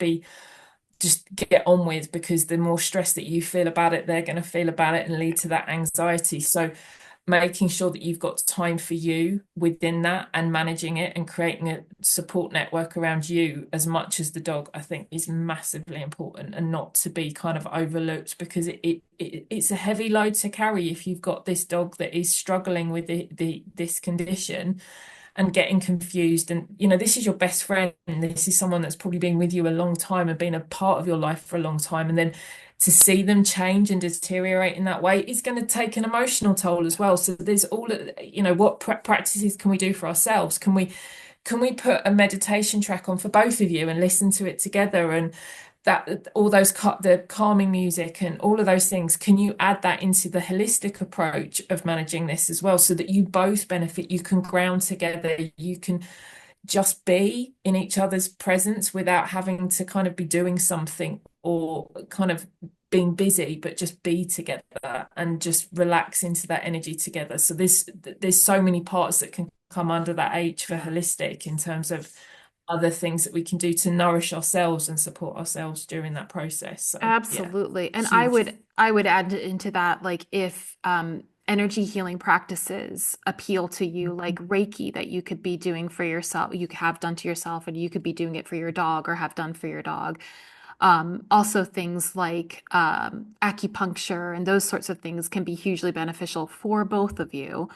get on with, because the more stress that you feel about it, they're going to feel about it and lead to that anxiety. So making sure that you've got time for you within that and managing it and creating a support network around you as much as the dog, I think is massively important, and not to be kind of overlooked, because it's a heavy load to carry if you've got this dog that is struggling with this condition and getting confused. And this is your best friend, this is someone that's probably been with you a long time and been a part of your life for a long time, and then to see them change and deteriorate in that way is going to take an emotional toll as well. So there's all, what practices can we do for ourselves? Can we put a meditation track on for both of you and listen to it together, and that all those the calming music and all of those things, can you add that into the holistic approach of managing this as well, so that you both benefit? You can ground together, you can just be in each other's presence without having to kind of be doing something or kind of being busy, but just be together and just relax into that energy together. So there's so many parts that can come under that H for holistic, in terms of other things that we can do to nourish ourselves and support ourselves during that process. So yeah, Absolutely. And I huge. would I would add into that, like, if energy healing practices appeal to you, like Reiki, that you could be doing for yourself, you have done to yourself, and you could be doing it for your dog or have done for your dog. Also, things like acupuncture and those sorts of things can be hugely beneficial for both of you.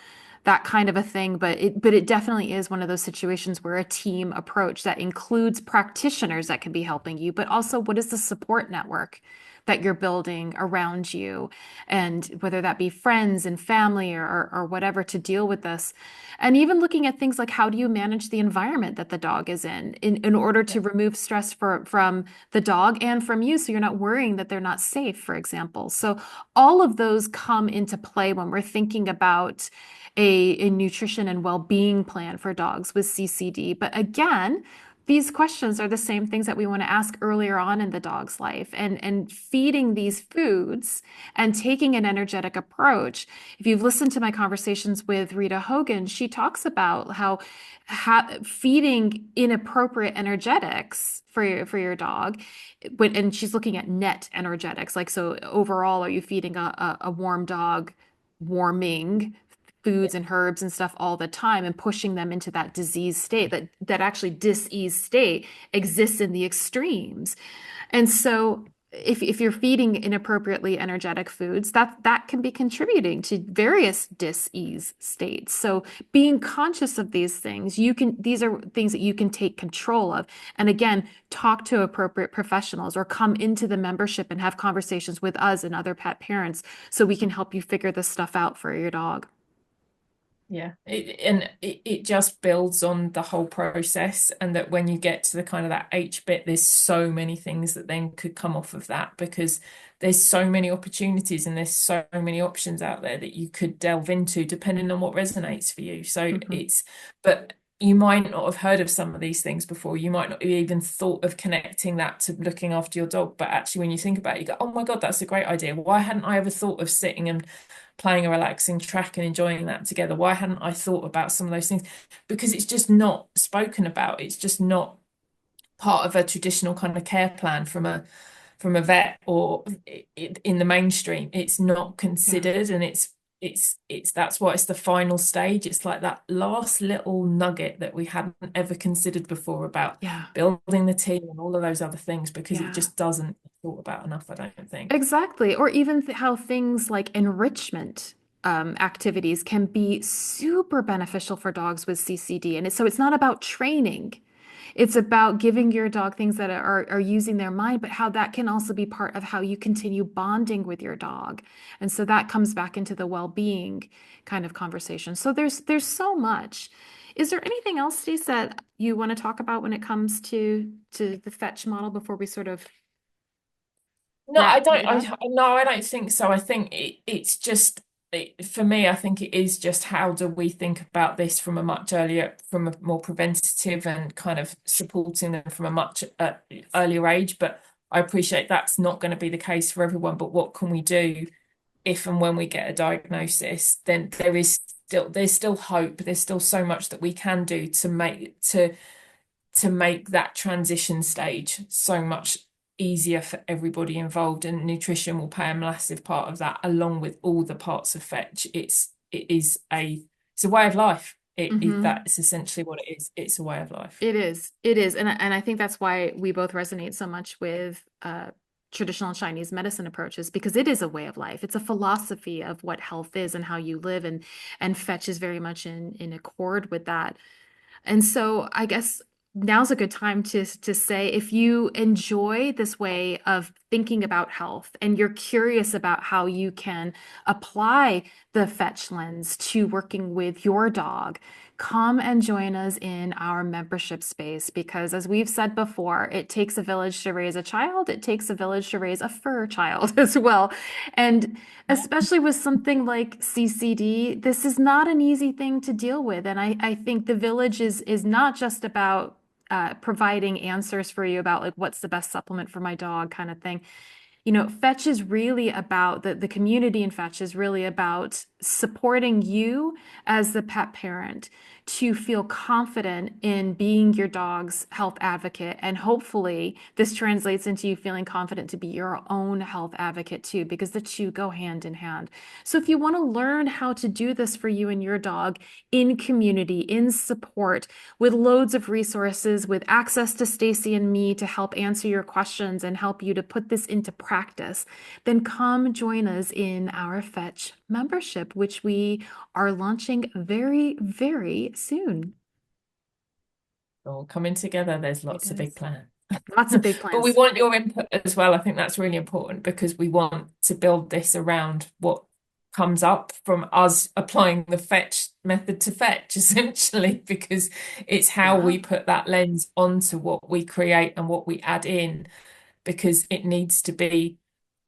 That kind of a thing, but it definitely is one of those situations where a team approach that includes practitioners that can be helping you, but also what is the support network that you're building around you, and whether that be friends and family or whatever, to deal with this. And even looking at things like, how do you manage the environment that the dog is in order Yeah. to remove stress from the dog and from you, so you're not worrying that they're not safe, for example. So all of those come into play when we're thinking about a nutrition and well-being plan for dogs with CCD. But again, these questions are the same things that we want to ask earlier on in the dog's life, and feeding these foods and taking an energetic approach. If you've listened to my conversations with Rita Hogan, she talks about how feeding inappropriate energetics for your dog, and she's looking at net energetics, like, so overall, are you feeding a warm dog warming foods and herbs and stuff all the time, and pushing them into that disease state, that actually dis-ease state exists in the extremes. And so if you're feeding inappropriately energetic foods, that can be contributing to various dis-ease states. So being conscious of these are things that you can take control of. And again, talk to appropriate professionals, or come into the membership and have conversations with us and other pet parents, so we can help you figure this stuff out for your dog. Yeah, it just builds on the whole process, and that when you get to the kind of that H bit, there's so many things that then could come off of that, because there's so many opportunities and there's so many options out there that you could delve into depending on what resonates for you. So Mhm. but you might not have heard of some of these things before. You might not have even thought of connecting that to looking after your dog. But actually, when you think about it, you go, oh my God, that's a great idea. Why hadn't I ever thought of sitting and playing a relaxing track and enjoying that together? Why hadn't I thought about some of those things? Because it's just not spoken about. It's just not part of a traditional kind of care plan from a vet, or in the mainstream. It's not Yeah. considered, and it's that's why it's the final stage. It's like that last little nugget that we hadn't ever considered before, about Yeah. building the team and all of those other things, because it Yeah. just doesn't get thought about enough, I don't think. Exactly. Or even how things like enrichment activities can be super beneficial for dogs with CCD. And so it's not about training. It's about giving your dog things that are using their mind, but how that can also be part of how you continue bonding with your dog. And so that comes back into the well-being kind of conversation. So there's so much. Is there anything else, Stacey, that you want to talk about when it comes to the fetch model before we sort of No, I wrap don't. it up? No, I don't think so. I think it's just for me. I think it is just, how do we think about this from a much earlier, from a more preventative, and kind of supporting them from a much earlier age. But I appreciate that's not going to be the case for everyone. But what can we do if and when we get a diagnosis? Then there's still hope. There's still so much that we can do to make that transition stage so much easier for everybody involved, and nutrition will play a massive part of that, along with all the parts of fetch. it's a way of life. Mm-hmm. That's essentially what it is. It's a way of life. It is. It is. And I think that's why we both resonate so much with traditional Chinese medicine approaches, because it is a way of life. It's a philosophy of what health is and how you live. And Fetch is very much in accord with that. And so I guess now's a good time to say, if you enjoy this way of thinking about health and you're curious about how you can apply the Fetch lens to working with your dog, come and join us in our membership space, because as we've said before, it takes a village to raise a child. It takes a village to raise a fur child as well. And especially with something like CCD, this is not an easy thing to deal with. And I think the village is not just about providing answers for you about like what's the best supplement for my dog kind of thing. You know, Fetch is really about the community in Fetch is really about supporting you as the pet parent to feel confident in being your dog's health advocate. And hopefully this translates into you feeling confident to be your own health advocate too, because the two go hand in hand. So if you want to learn how to do this for you and your dog in community, in support, with loads of resources, with access to Stacey and me to help answer your questions and help you to put this into practice, then come join us in our Fetch membership, which we are launching very, very soon. All coming together. There's lots of big plans. Lots of big But we plans. want your input as well. I think that's really important, because we want to build this around what comes up from us applying the Fetch method to Fetch, essentially, because it's how we put that lens onto what we create and what we add in, because it needs to be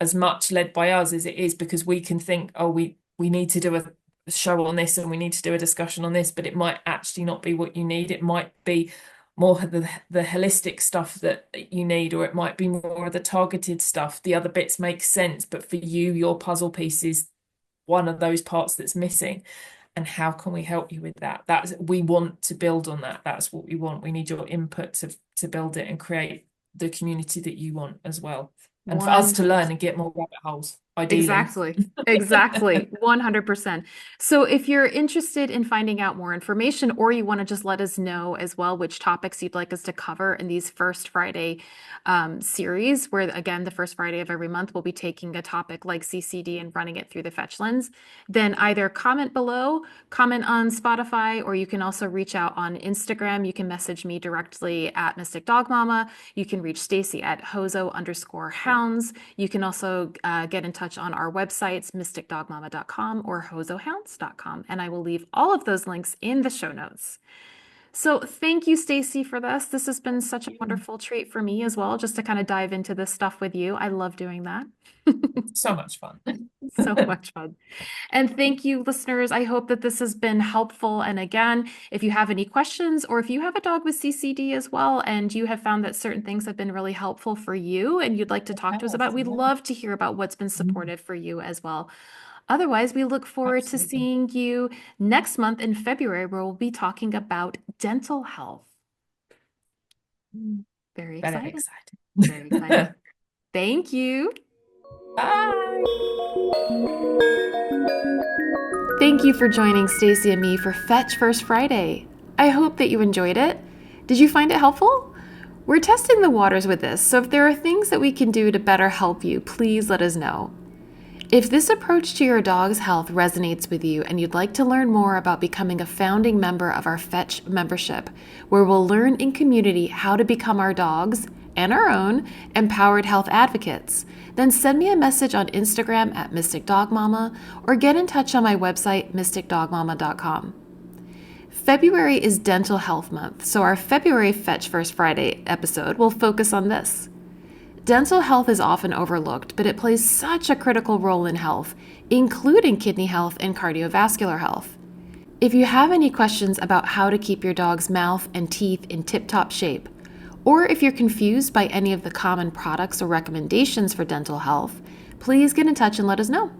as much led by us as it is, because we can think, oh, we need to do a show on this and we need to do a discussion on this, but it might actually not be what you need. It might be more the holistic stuff that you need, or it might be more of the targeted stuff. The other bits make sense, but for you, your puzzle piece is one of those parts that's missing. And how can we help you with that? We want to build on that. That's what we want. We need your input to build it and create the community that you want as well. And for us to learn and get more rabbit holes, ideally. Exactly. 100%. So if you're interested in finding out more information, or you want to just let us know as well which topics you'd like us to cover in these First Friday series, where again, the first Friday of every month, we'll be taking a topic like CCD and running it through the Fetch lens, then either comment below, comment on Spotify, or you can also reach out on Instagram. You can message me directly at Mystic Dog Mama. You can reach Stacey at Hozho_Hounds. You can also get in touch on our websites, mysticdogmama.com or hozohounds.com. And I will leave all of those links in the show notes. So thank you, Stacey, for this. This has been such a wonderful treat for me as well, just to kind of dive into this stuff with you. I love doing that. So much fun. So much fun. And thank you, listeners. I hope that this has been helpful. And again, if you have any questions, or if you have a dog with CCD as well, and you have found that certain things have been really helpful for you and you'd like to talk to us about, we'd love to hear about what's been supportive for you as well. Otherwise, we look forward to seeing you next month in February, where we'll be talking about dental health. Very exciting. Very exciting. Thank you. Bye. Thank you for joining Stacey and me for Fetch First Friday. I hope that you enjoyed it. Did you find it helpful? We're testing the waters with this, so if there are things that we can do to better help you, please let us know. If this approach to your dog's health resonates with you and you'd like to learn more about becoming a founding member of our Fetch membership, where we'll learn in community how to become our dogs and our own empowered health advocates, then send me a message on Instagram at Mystic Dog Mama, or get in touch on my website, mysticdogmama.com. February is Dental Health Month, so our February Fetch First Friday episode will focus on this. Dental health is often overlooked, but it plays such a critical role in health, including kidney health and cardiovascular health. If you have any questions about how to keep your dog's mouth and teeth in tip-top shape, or if you're confused by any of the common products or recommendations for dental health, please get in touch and let us know.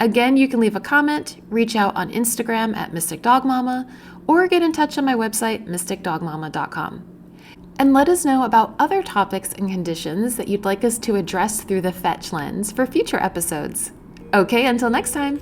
Again, you can leave a comment, reach out on Instagram at Mystic Dog Mama, or get in touch on my website, mysticdogmama.com. And let us know about other topics and conditions that you'd like us to address through the Fetch lens for future episodes. Okay, until next time.